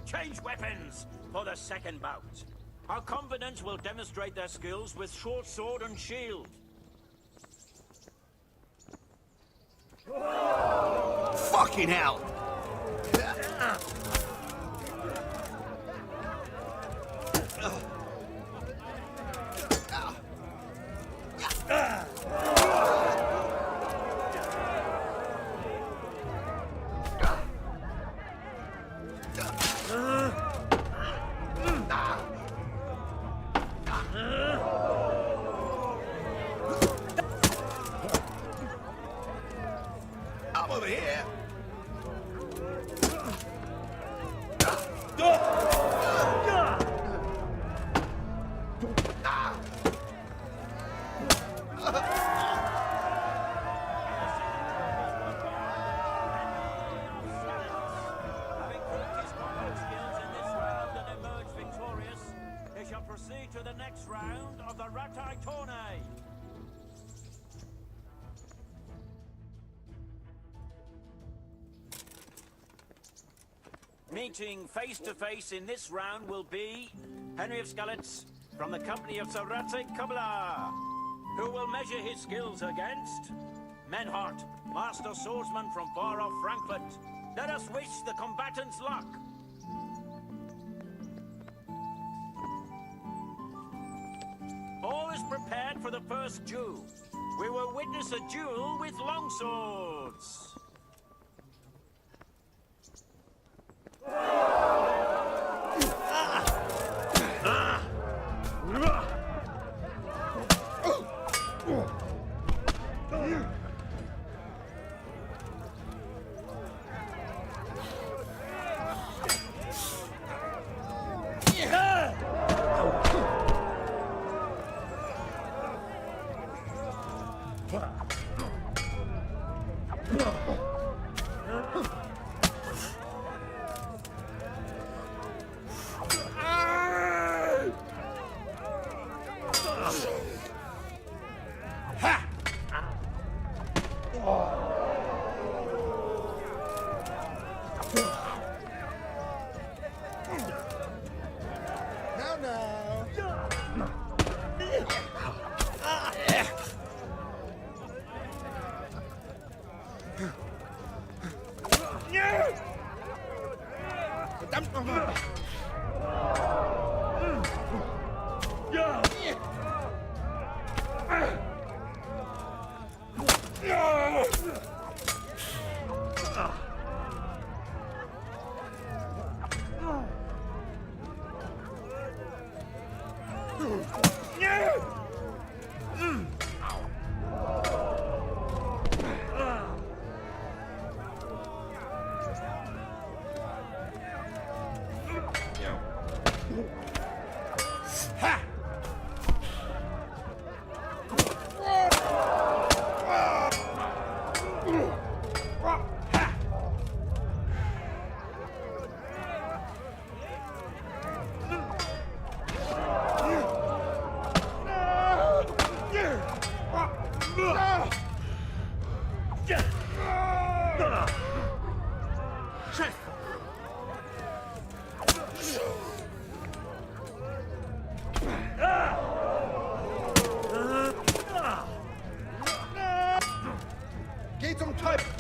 Change weapons for the second bout. Our combatants will demonstrate their skills with short sword and shield. Fucking hell! Meeting face to face in this round will be Henry of Skalitz from the company of Sir Radzig Kobyla, who will measure his skills against Menhart, master swordsman from far off Frankfurt. Let us wish the combatants luck. All is prepared for the first duel. We will witness a duel with longswords. Verdammt nochmal! Geh zum Teufel!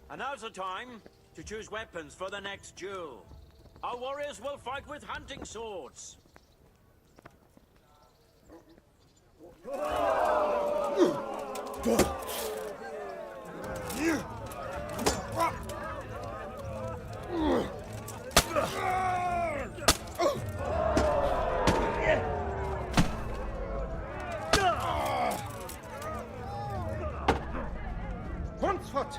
And now's the time to choose weapons for the next duel. Our warriors will fight with hunting swords. Hundsfort!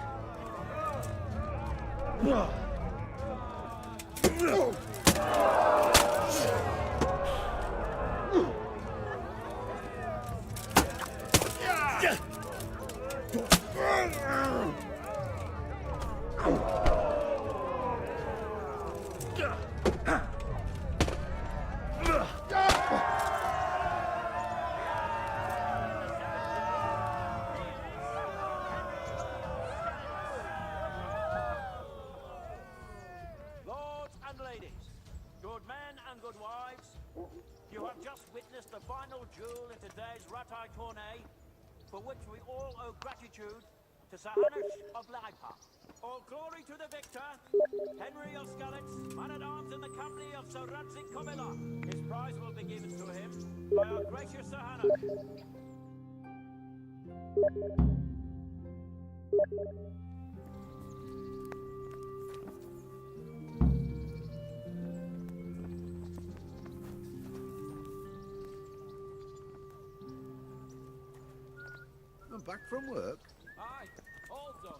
Lords and ladies, good men and good wives, you have just witnessed the final duel in today's Ratai tourney, for which we all owe gratitude to Sir Hanush of Laipa. All glory to the victor, Henry of Skalitz, man-at-arms in the company of Sir Radzig Kobyla. His prize will be given to him by our gracious Sir Hanush. I'm back from work. Aye, all done.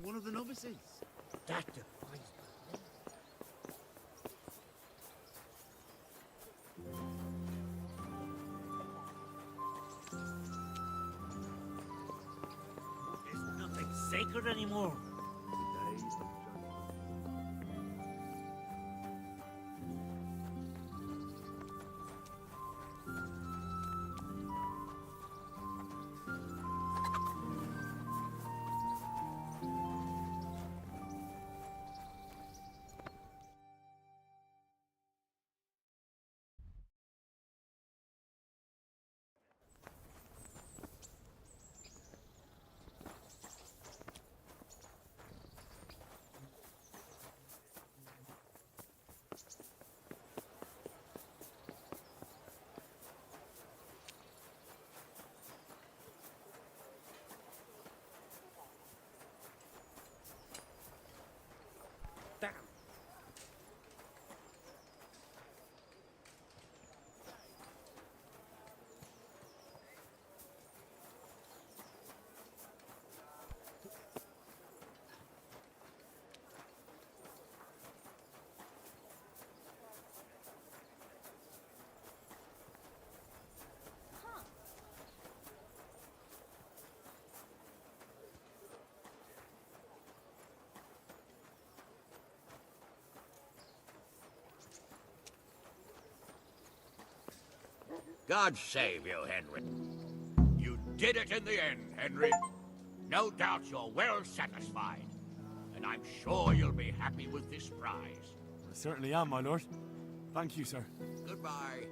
one of the novices. That defies There's nothing sacred anymore. Damn. God save you, Henry. You did it in the end, Henry. No doubt you're well satisfied. And I'm sure you'll be happy with this prize. I certainly am, my lord. Thank you, sir. Goodbye.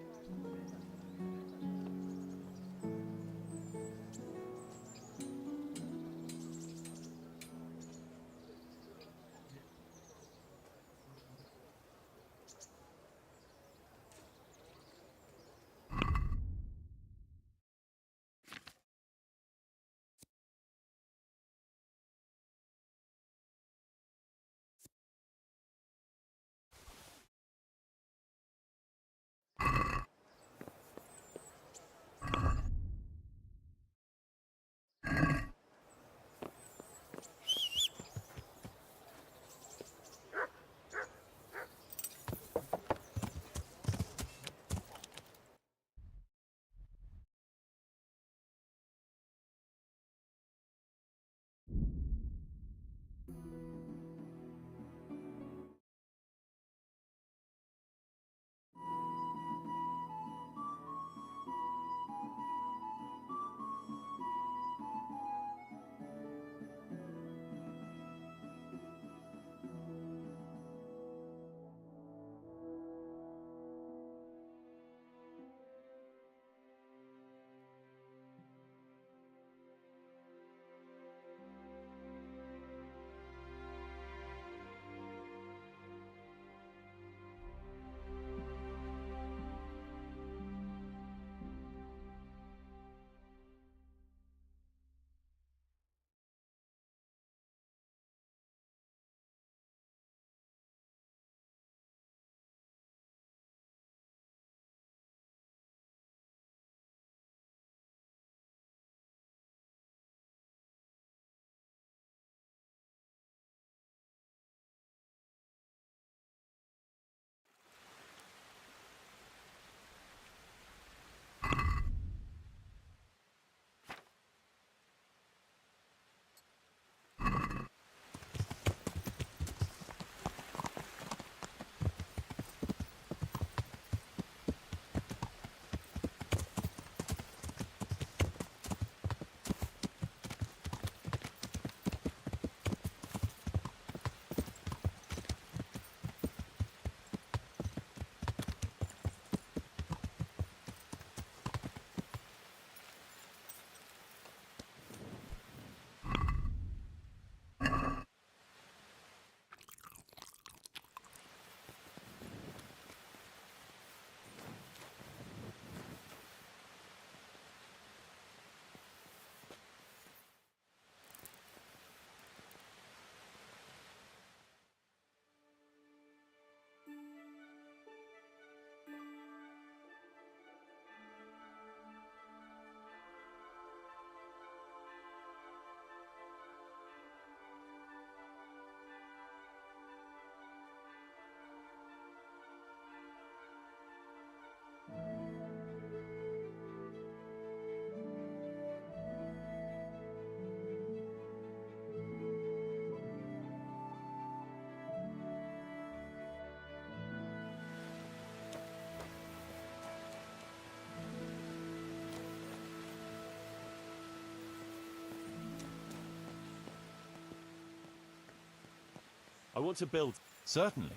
I want to build. Certainly.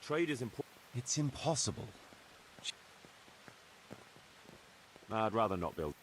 Trade is important. It's impossible. I'd rather not build.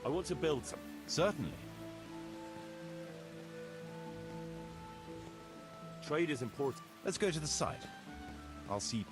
I want to build some. Certainly. Trade is important. Let's go to the site. I'll see.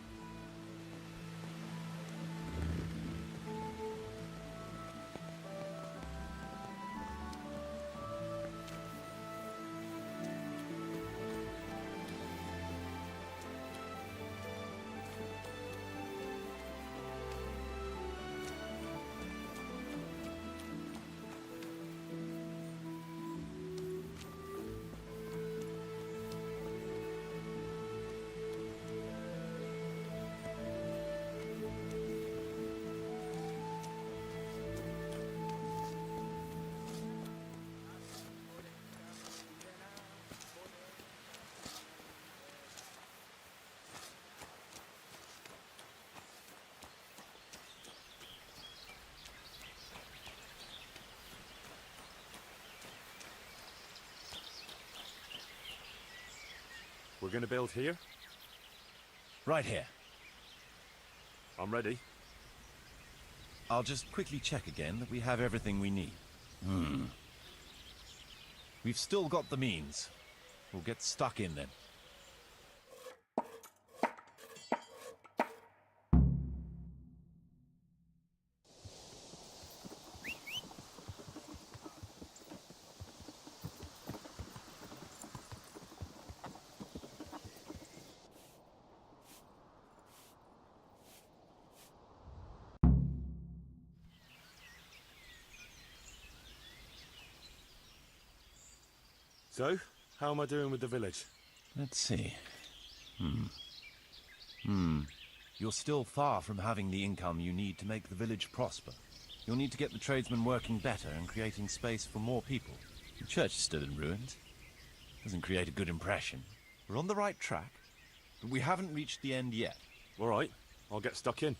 We're going to build here? Right here. I'm ready. I'll just quickly check again that we have everything we need. We've still got the means. We'll get stuck in then. So, how am I doing with the village? Let's see. You're still far from having the income you need to make the village prosper. You'll need to get the tradesmen working better and creating space for more people. The church is still in ruins. Doesn't create a good impression. We're on the right track, but we haven't reached the end yet. All right, I'll get stuck in.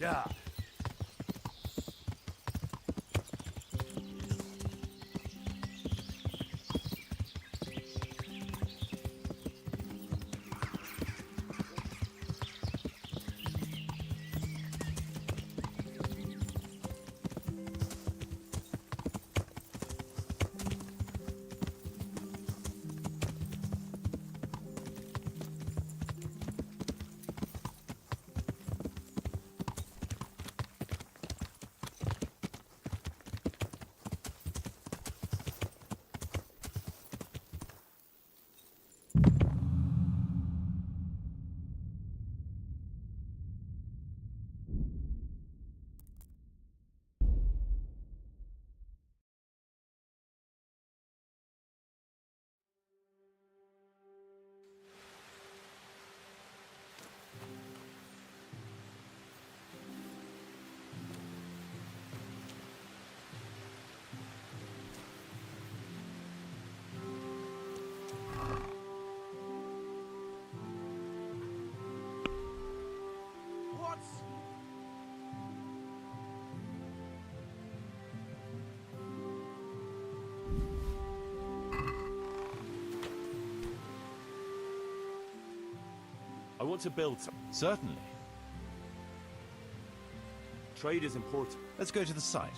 Yeah. I want to build some. Certainly. Trade is important. Let's go to the site.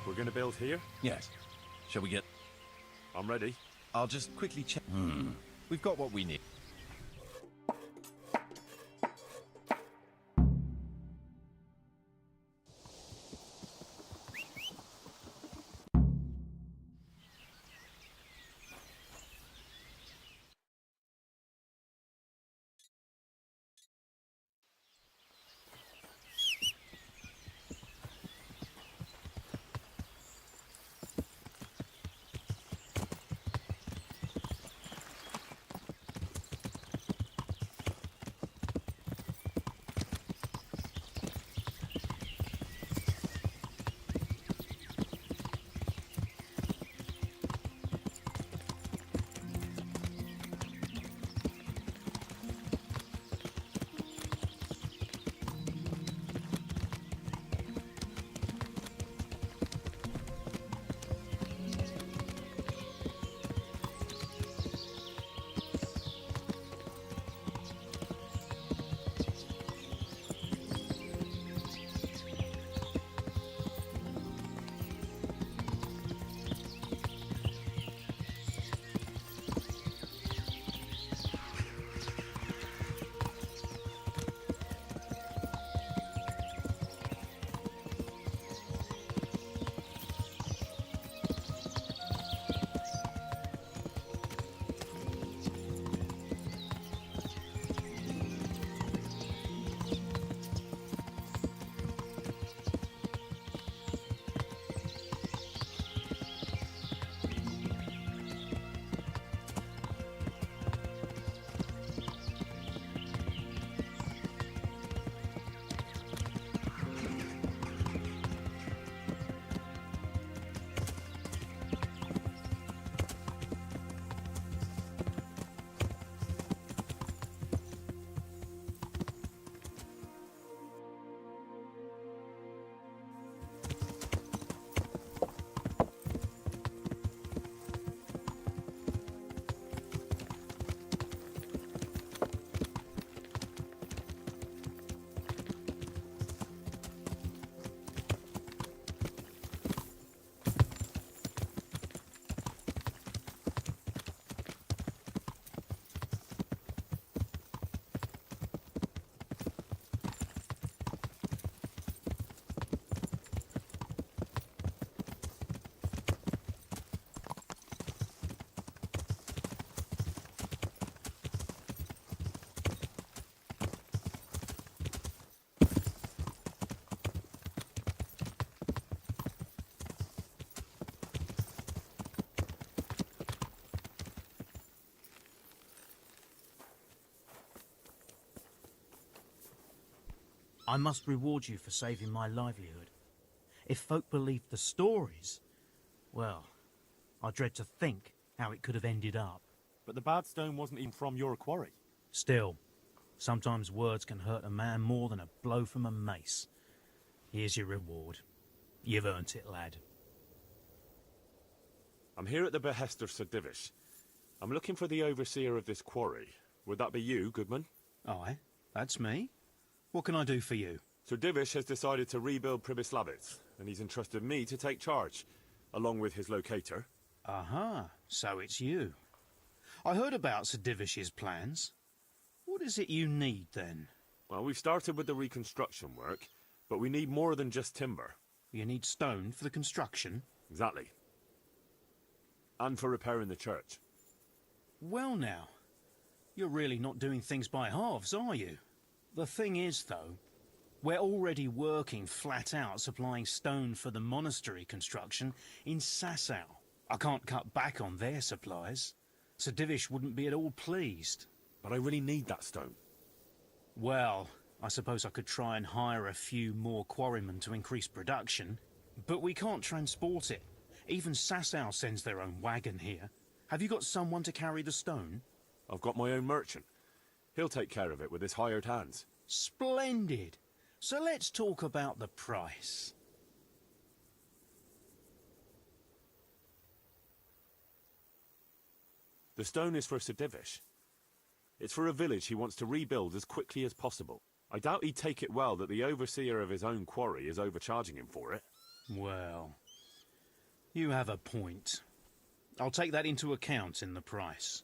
We're going to build here? Yes. Shall we get... I'm ready. I'll just quickly check. We've got what we need. I must reward you for saving my livelihood. If folk believed the stories, well, I dread to think how it could have ended up. But the bad stone wasn't even from your quarry. Still, sometimes words can hurt a man more than a blow from a mace. Here's your reward. You've earned it, lad. I'm here at the behest of Sir Divish. I'm looking for the overseer of this quarry. Would that be you, Goodman? Aye, that's me. What can I do for you? Sir Divish has decided to rebuild Pribyslavitz, and he's entrusted me to take charge, along with his locator. Aha, so it's you. I heard about Sir Divish's plans. What is it you need, then? Well, we've started with the reconstruction work, but we need more than just timber. You need stone for the construction? Exactly. And for repairing the church. Well now, you're really not doing things by halves, are you? The thing is, though, we're already working flat out supplying stone for the monastery construction in Sasau. I can't cut back on their supplies. Sir Divish wouldn't be at all pleased. But I really need that stone. Well, I suppose I could try and hire a few more quarrymen to increase production. But we can't transport it. Even Sasau sends their own wagon here. Have you got someone to carry the stone? I've got my own merchant. He'll take care of it with his hired hands. Splendid. So let's talk about the price. The stone is for Sir Divish. It's for a village he wants to rebuild as quickly as possible. I doubt he'd take it well that the overseer of his own quarry is overcharging him for it. Well, you have a point. I'll take that into account in the price.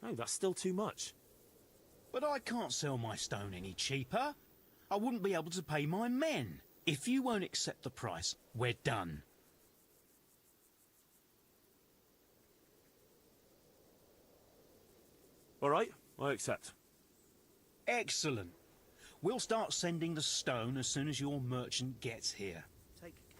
No, that's still too much. But I can't sell my stone any cheaper. I wouldn't be able to pay my men. If you won't accept the price, we're done. All right, I accept. Excellent. We'll start sending the stone as soon as your merchant gets here. Take care.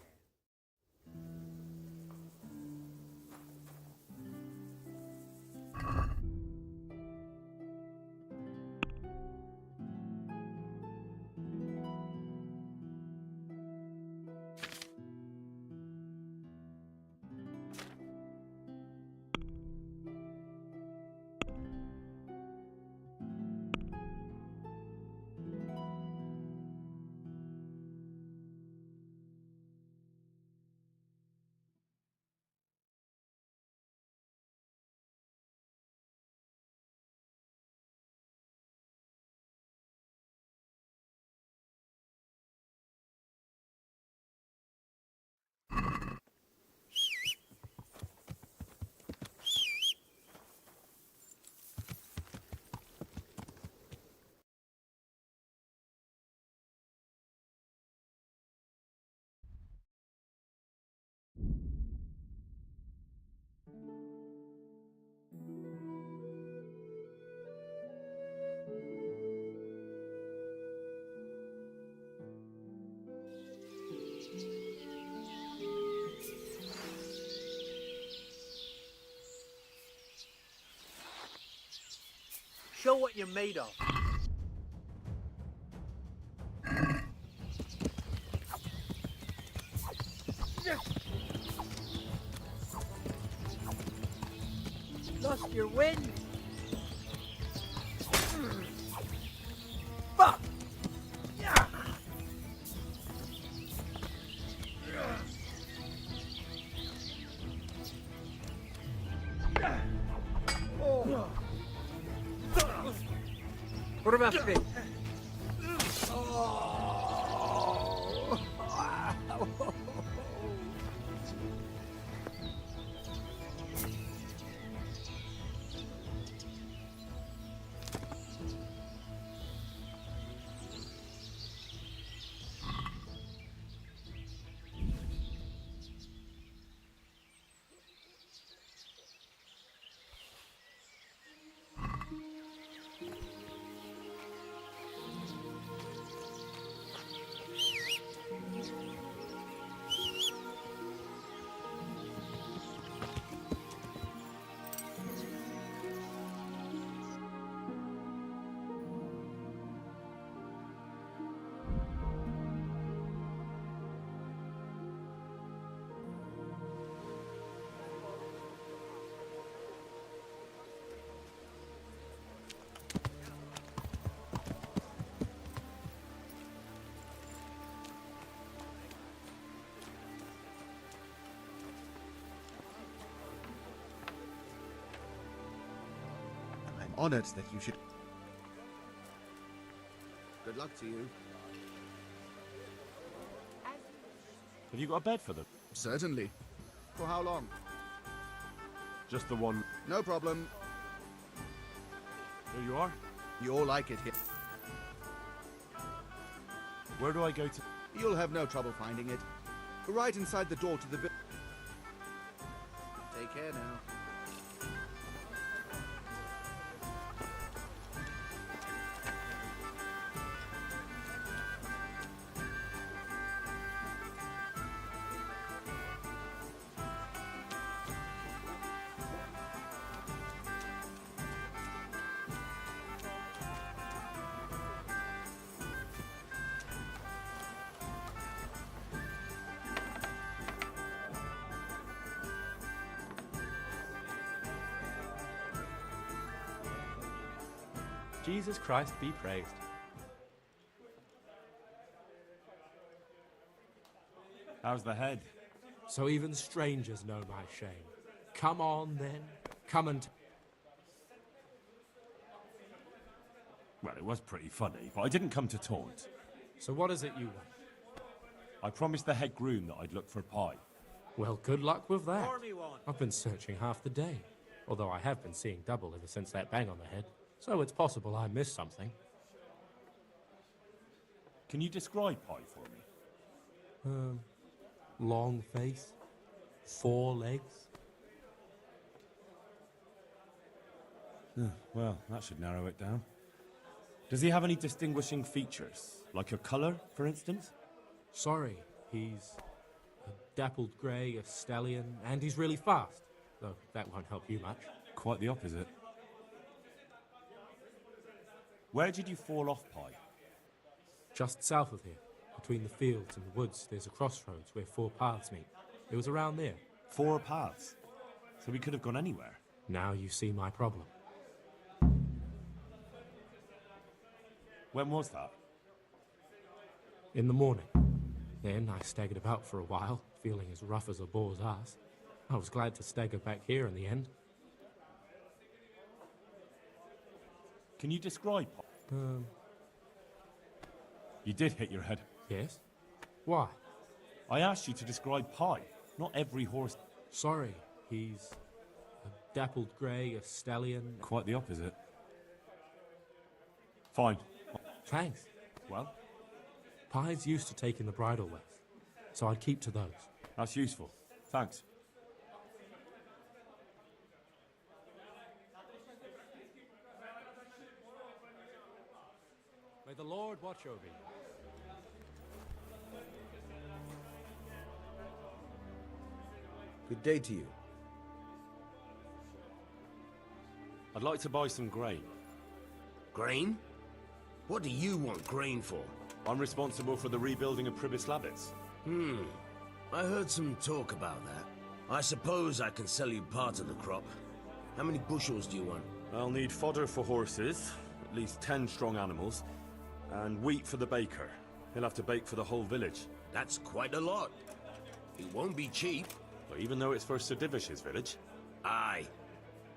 Show what you're made of. Lost your wind. Fuck! Yeah. Oh. What about me? honored that you should... Good luck to you. Have you got a bed for them? Certainly. For how long? Just the one. No problem. Here you are. You'll like it here. Where do I go to? You'll have no trouble finding it. Right inside the door to the... Take care now. Jesus Christ be praised. How's the head? So even strangers know my shame. Come on, then. Come and... Well, it was pretty funny, but I didn't come to taunt. So what is it you want? I promised the head groom that I'd look for a pie. Well, good luck with that. Pour me one. I've been searching half the day. Although I have been seeing double ever since that bang on the head. So it's possible I missed something. Can you describe pie for me? Long face, 4 legs. Well, that should narrow it down. Does he have any distinguishing features? Like a colour, for instance? Sorry, he's a dappled grey, a stallion, and he's really fast. Though that won't help you much. Quite the opposite. Where did you fall off, Pie? Just south of here, between the fields and the woods, there's a crossroads where 4 paths meet. It was around there. 4 paths? So we could have gone anywhere. Now you see my problem. When was that? In the morning. Then I staggered about for a while, feeling as rough as a boar's ass. I was glad to stagger back here in the end. Can you describe Pie? You did hit your head. Yes? Why? I asked you to describe Pie. Not every horse... Sorry, he's a dappled grey, a stallion... Quite the opposite. Fine. Thanks. Well? Pie's used to taking the bridle with, so I'd keep to those. That's useful. Thanks. May the Lord watch over you. Good day to you. I'd like to buy some grain. Grain? What do you want grain for? I'm responsible for the rebuilding of Pribys Labbits. I heard some talk about that. I suppose I can sell you part of the crop. How many bushels do you want? I'll need fodder for horses, at least 10 strong animals, and wheat for the baker. He'll have to bake for the whole village. That's quite a lot. It won't be cheap. But even though it's for Sir Divish's village? Aye.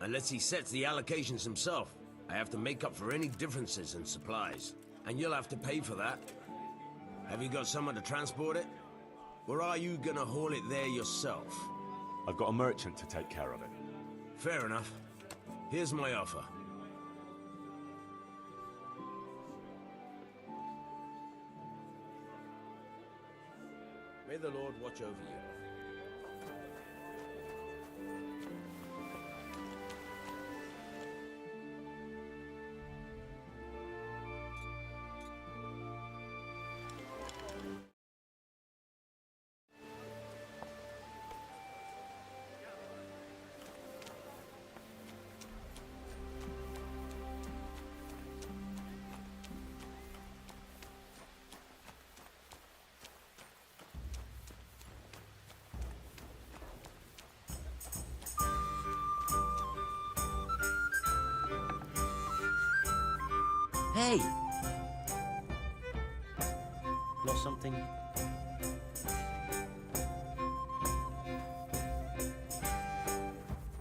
Unless he sets the allocations himself. I have to make up for any differences in supplies. And you'll have to pay for that. Have you got someone to transport it? Or are you gonna haul it there yourself? I've got a merchant to take care of it. Fair enough. Here's my offer. May the Lord watch over you. Hey! Lost something?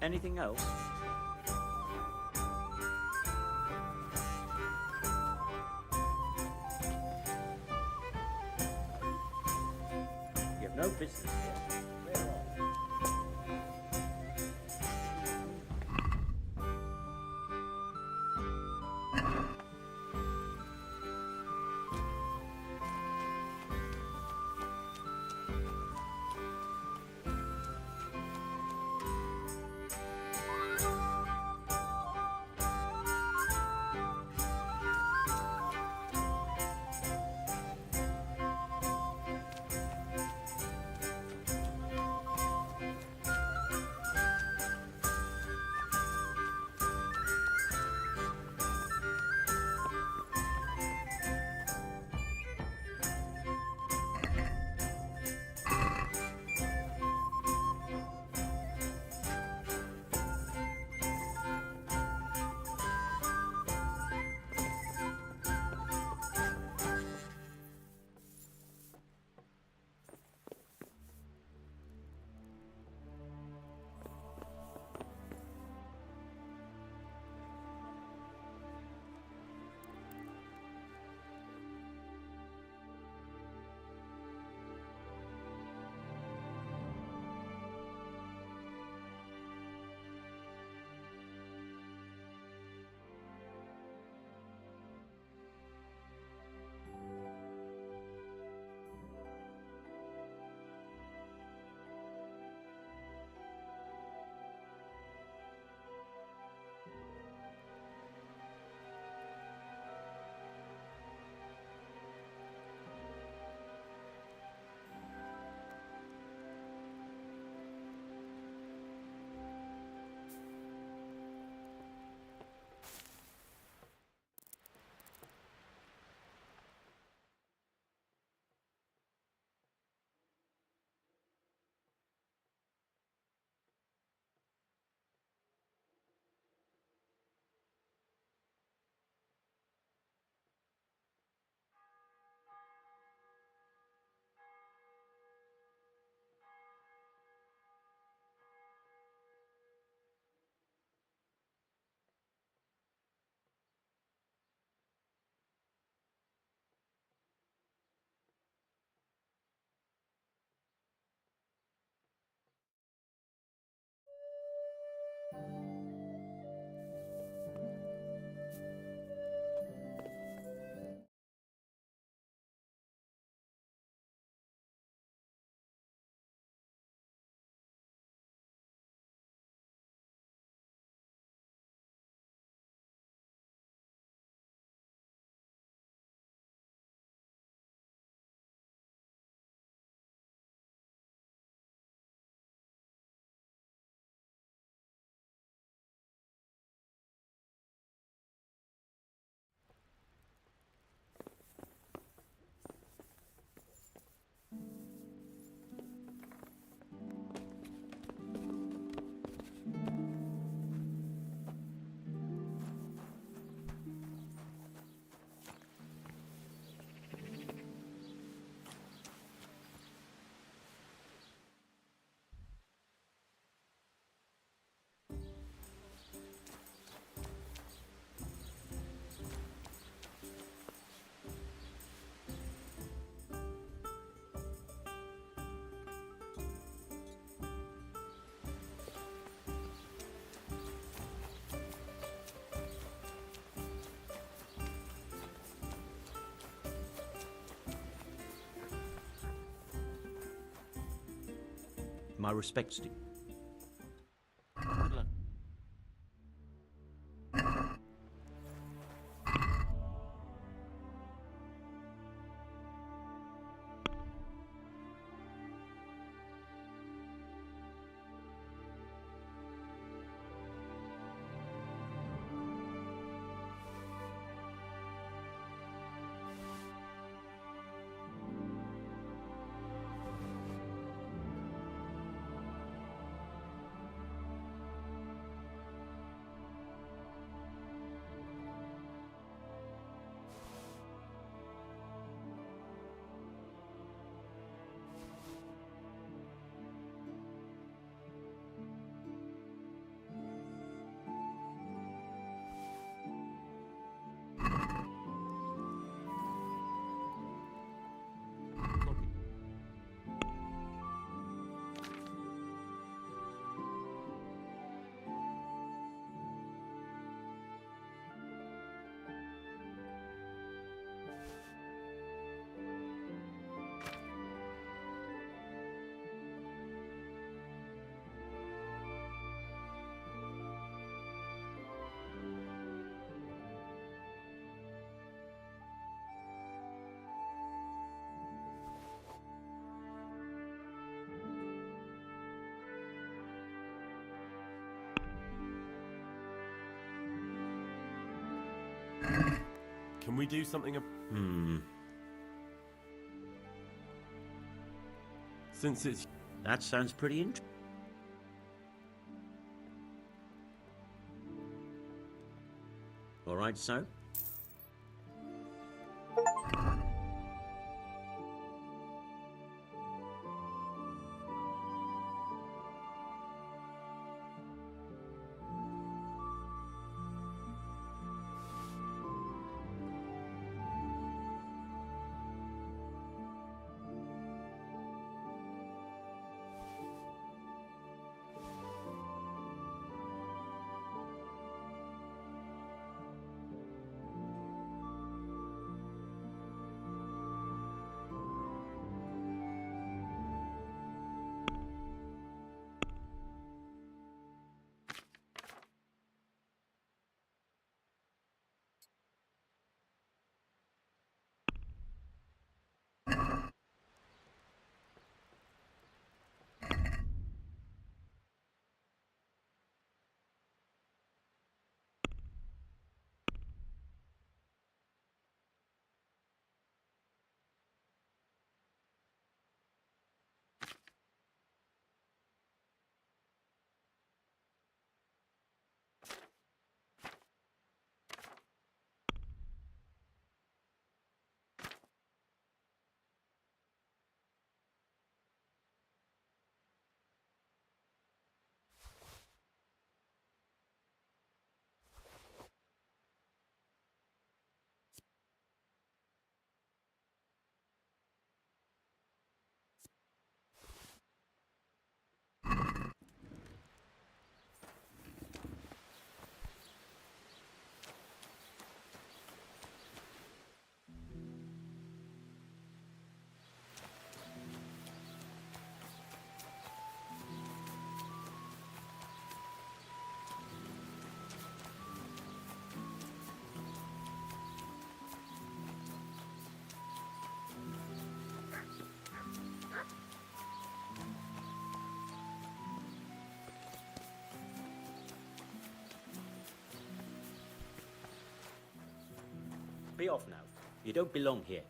Anything else? business here. We're on. My respects to you. Good luck. Can we do something? Since it's... That sounds pretty interesting. All right, so? Be off now. You don't belong here.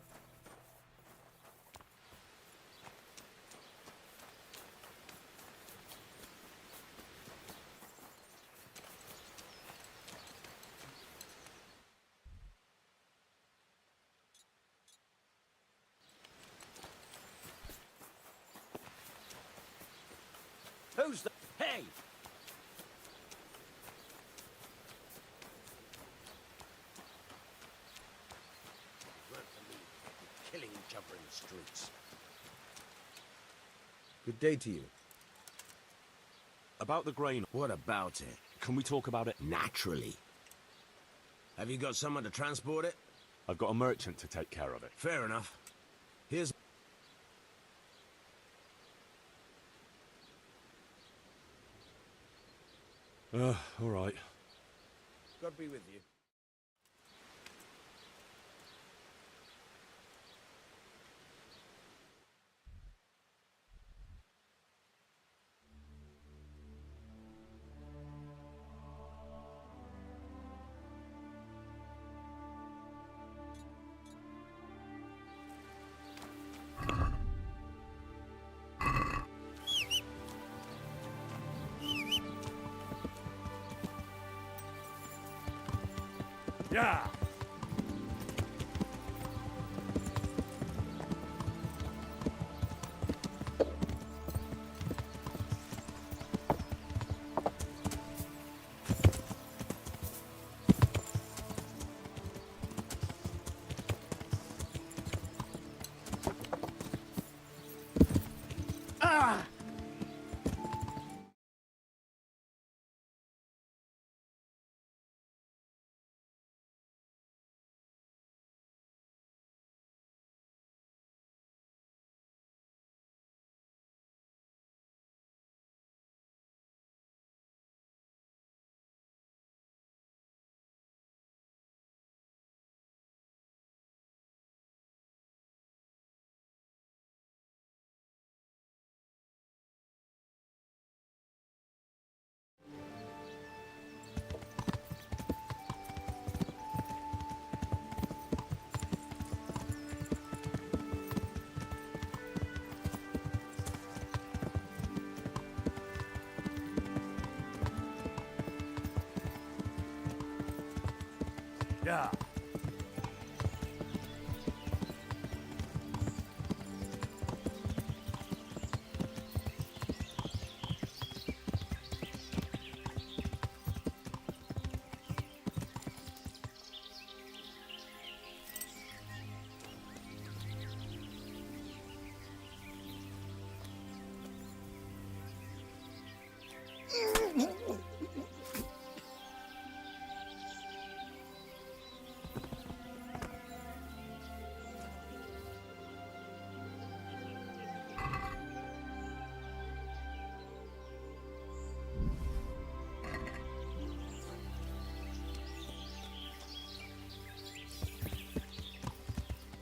Who's the... Hey! Killing each other in the streets. Good day to you. About the grain. What about it? Can we talk about it? Naturally. Have you got someone to transport it? I've got a merchant to take care of it. Fair enough. Here's... All right. God be with you. Yeah! Yeah.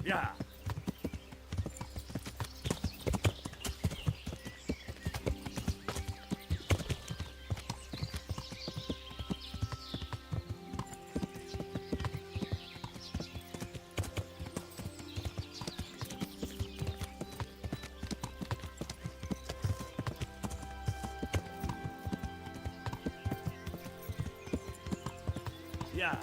Yeah. Yeah.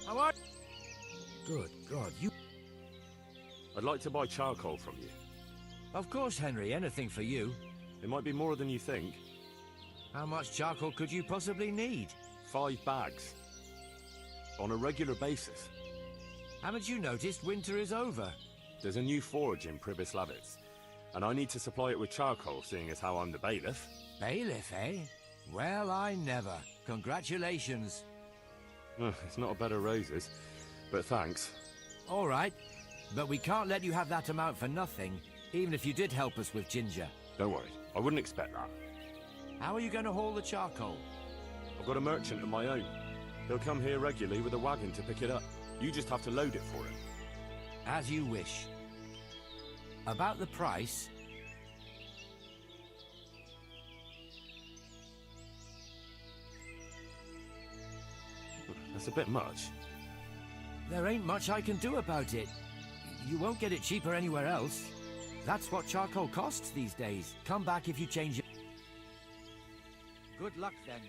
How are Good God, you... I'd like to buy charcoal from you. Of course, Henry, anything for you. It might be more than you think. How much charcoal could you possibly need? 5 bags. On a regular basis. Haven't you noticed winter is over? There's a new forge in Pribyslavitz, and I need to supply it with charcoal, seeing as how I'm the bailiff. Bailiff, eh? Well, I never. Congratulations. It's not a bed of roses, but thanks. All right, but we can't let you have that amount for nothing, even if you did help us with ginger. Don't worry, I wouldn't expect that. How are you going to haul the charcoal? I've got a merchant of my own. He'll come here regularly with a wagon to pick it up. You just have to load it for him. As you wish. About the price... That's a bit much. There ain't much I can do about it. You won't get it cheaper anywhere else. That's what charcoal costs these days. Come back if you change it. Good luck then.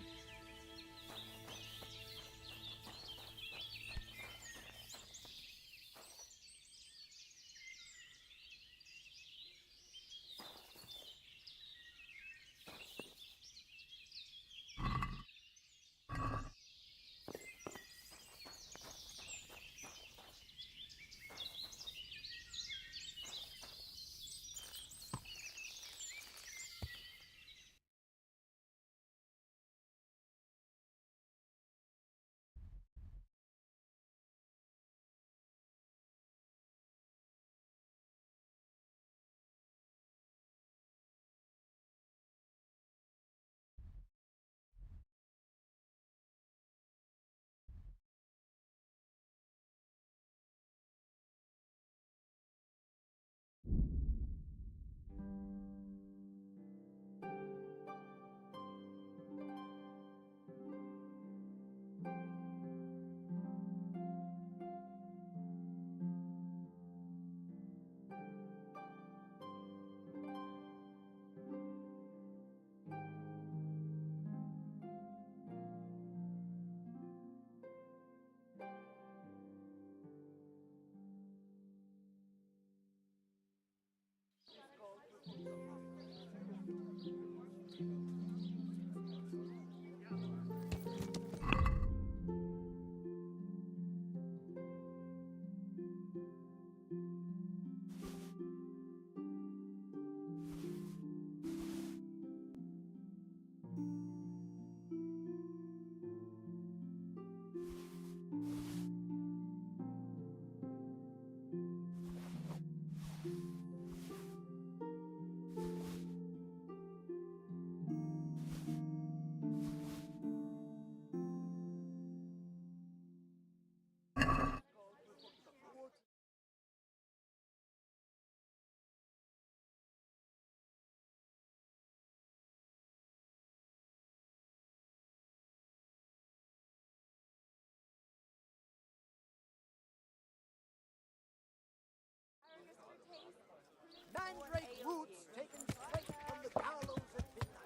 Mandrake roots taken straight from the gallows at midnight.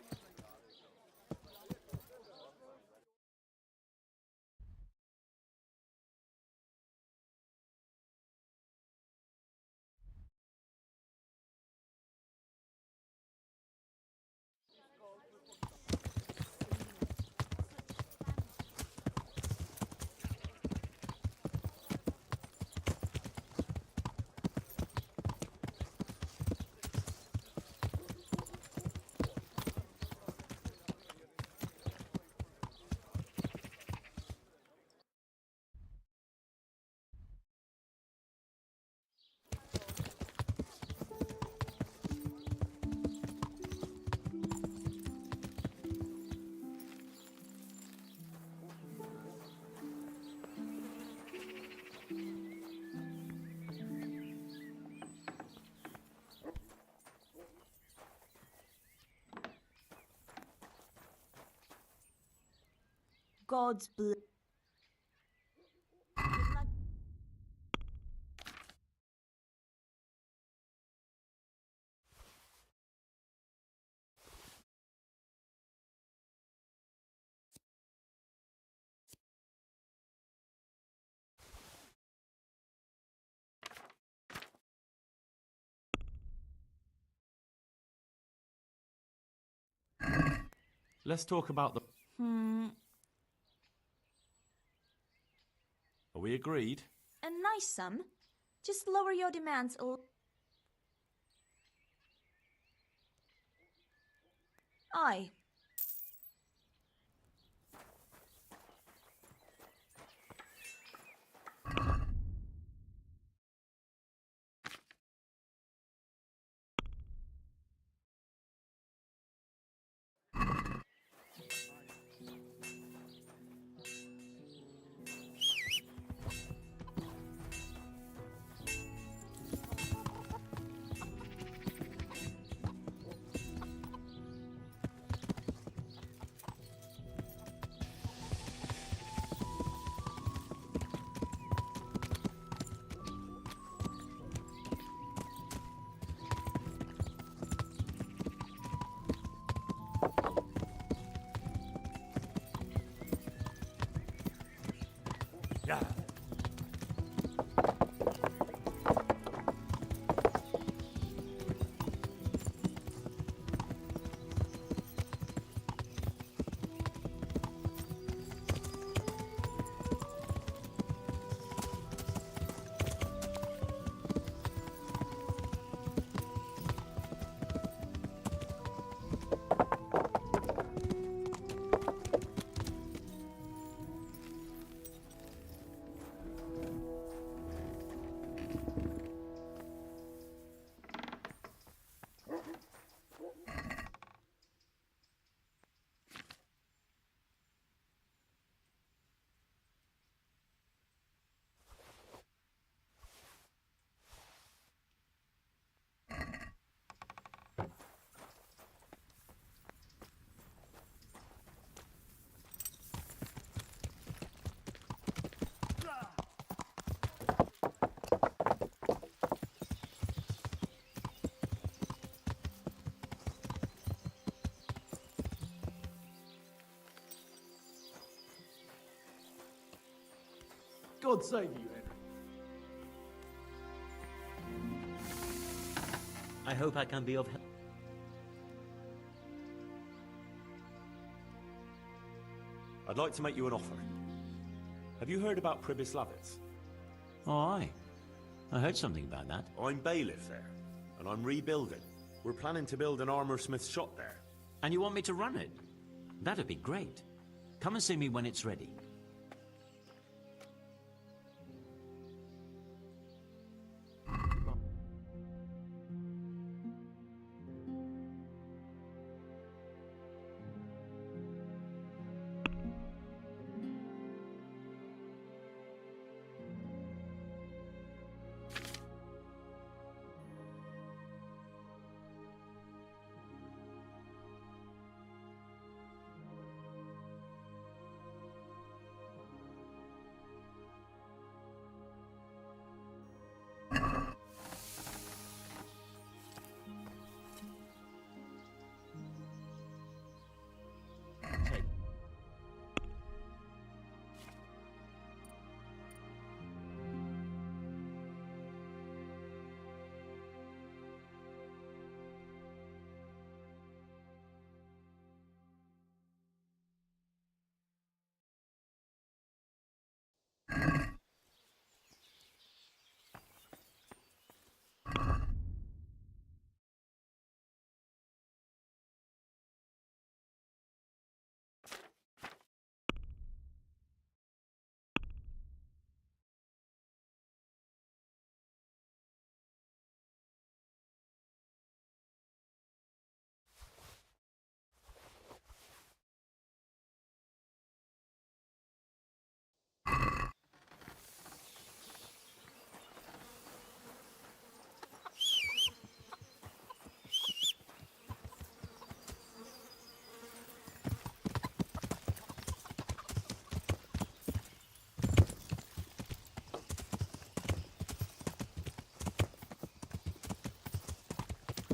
God's bless. Let's talk about the... Are we agreed? A nice sum. Just lower your demands a little. Aye. Yeah. God save you, Henry. I hope I can be of help. I'd like to make you an offer. Have you heard about Pribyslavitz? Oh, aye. I heard something about that. I'm bailiff there, and I'm rebuilding. We're planning to build an armorsmith's shop there. And you want me to run it? That'd be great. Come and see me when it's ready.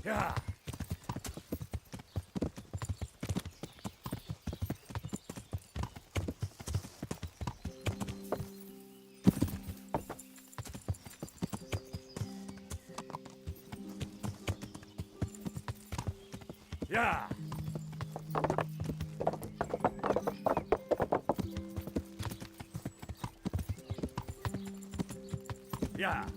Yeah. Yeah. Yeah.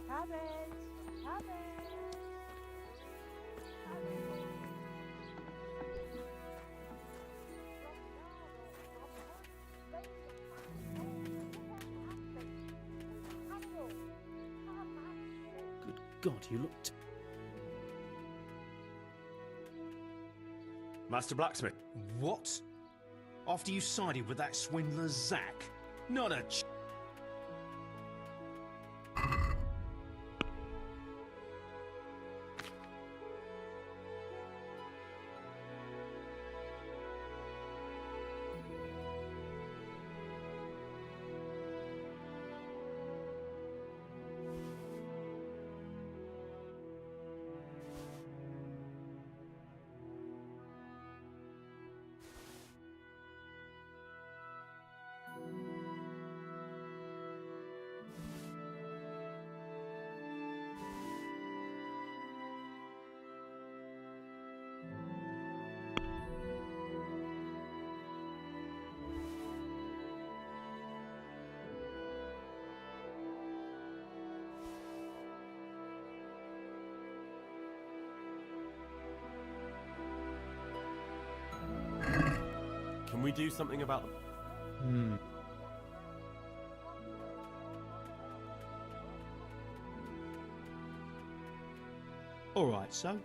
Cabbage! Cabbage! Good God, you look... Master Blacksmith. What? After you sided with that swindler Zack? Not a Can we do something about them? Alright, so?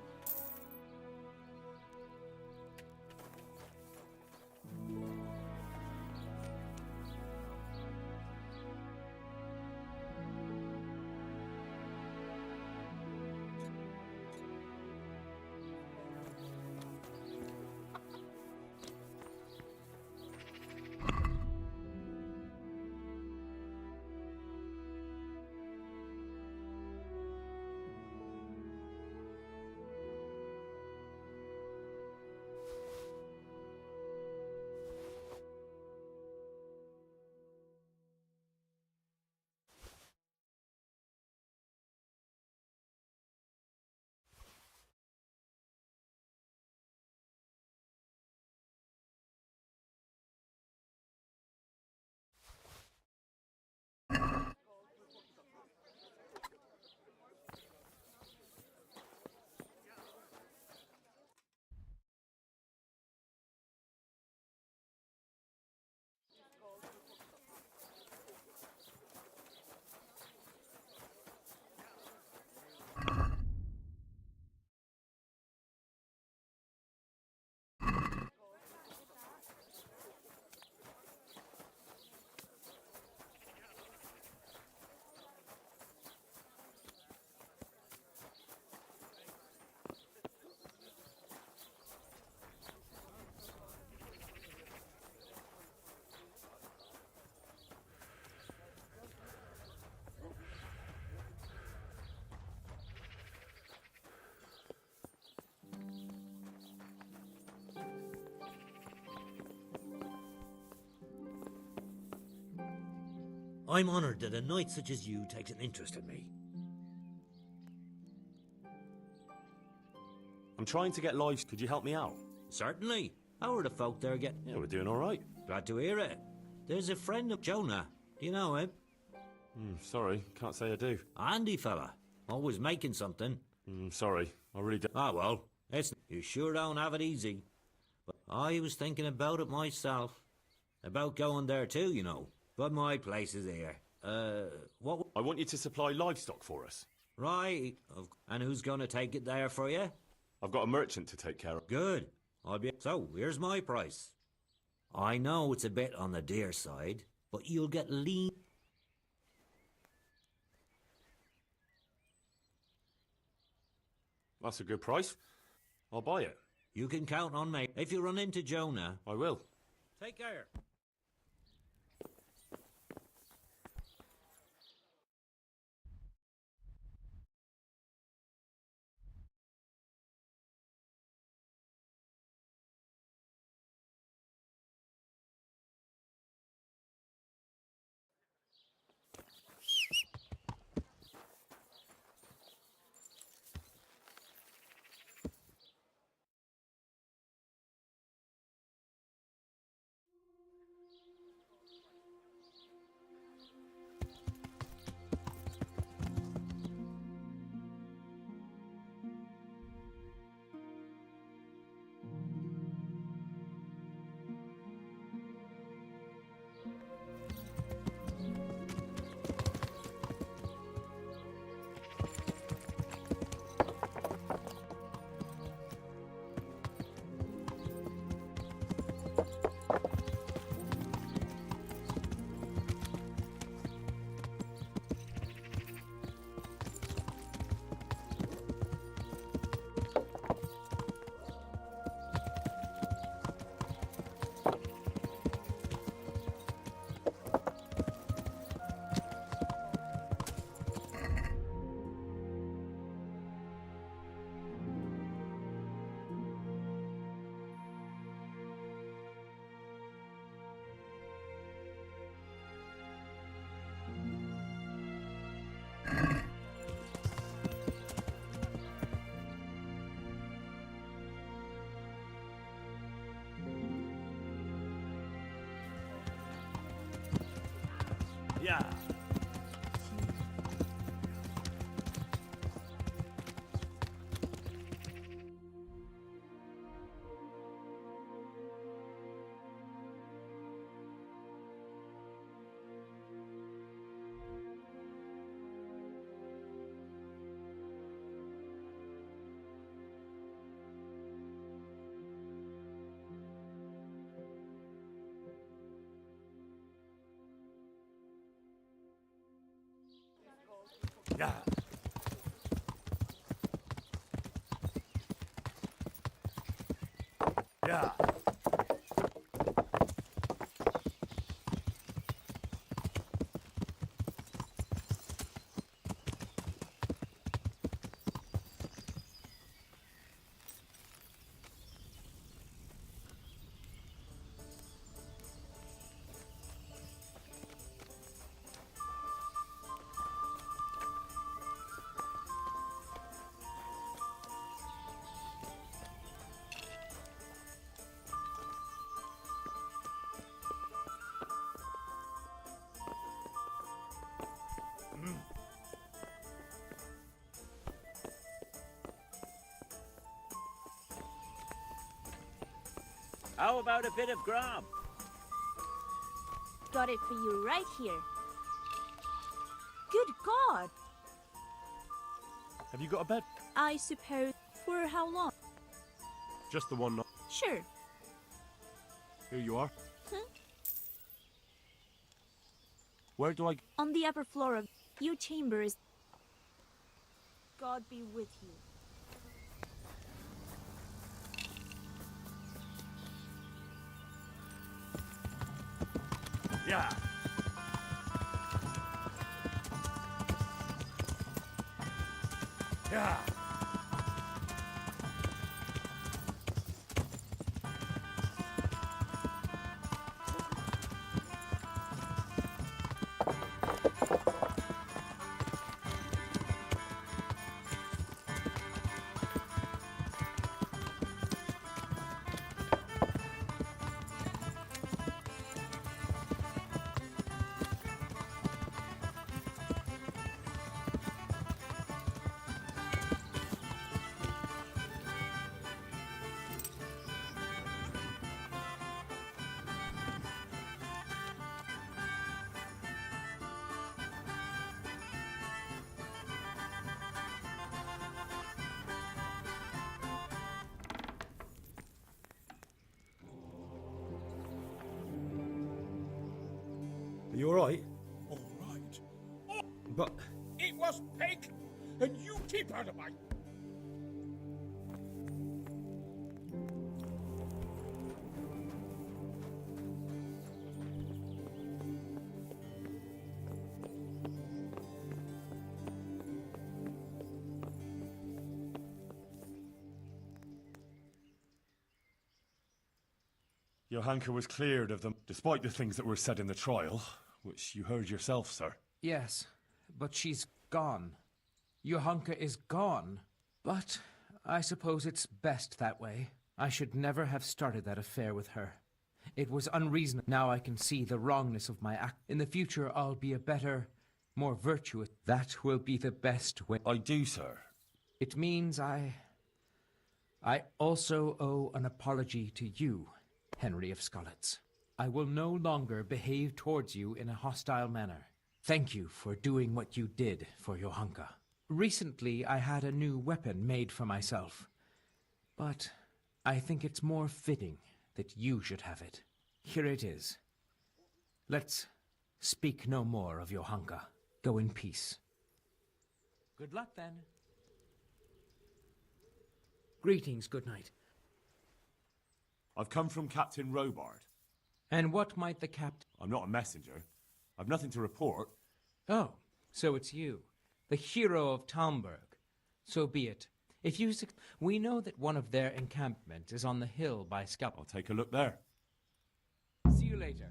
I'm honoured that a knight such as you takes an interest in me. I'm trying to get lives. Could you help me out? Certainly. How are the folk there getting? Yeah, we're doing all right. Glad to hear it. There's a friend of Jonah. Do you know him? Sorry, can't say I do. Handy fella. Always making something. Sorry, I really don't. Ah, well, you sure don't have it easy. But I was thinking about it myself. About going there too, you know. But my place is here. What? I want you to supply livestock for us. Right. And who's going to take it there for you? I've got a merchant to take care of. Good. So, here's my price. I know it's a bit on the dear side, but you'll get lean. That's a good price. I'll buy it. You can count on me. If you run into Jonah... I will. Take care. Yeah. Yeah. Yeah. How about a bit of grub? Got it for you right here. Good God! Have you got a bed? I suppose. For how long? Just the one night. Sure. Here you are. Huh? Where do I... On the upper floor of your chamber is... God be with you. Yeah. Yeah. Are you alright? All right. But... It was Peg, and you keep out of my... Johanka was cleared of them, despite the things that were said in the trial, which you heard yourself, sir. Yes, but she's gone. Johanka is gone. But I suppose it's best that way. I should never have started that affair with her. It was unreasonable. Now I can see the wrongness of my act. In the future, I'll be a better, more virtuous. That will be the best way. I do, sir. It means I also owe an apology to you, Henry of Scarlets. I will no longer behave towards you in a hostile manner. Thank you for doing what you did for Johanka. Recently, I had a new weapon made for myself, but I think it's more fitting that you should have it. Here it is. Let's speak no more of Johanka. Go in peace. Good luck, then. Greetings, good night. I've come from Captain Robard. And what might the captain... I'm not a messenger. I've nothing to report. Oh, so it's you, the hero of Talmberg. So be it. If you... We know that one of their encampments is on the hill by Scalp. I'll take a look there. See you later.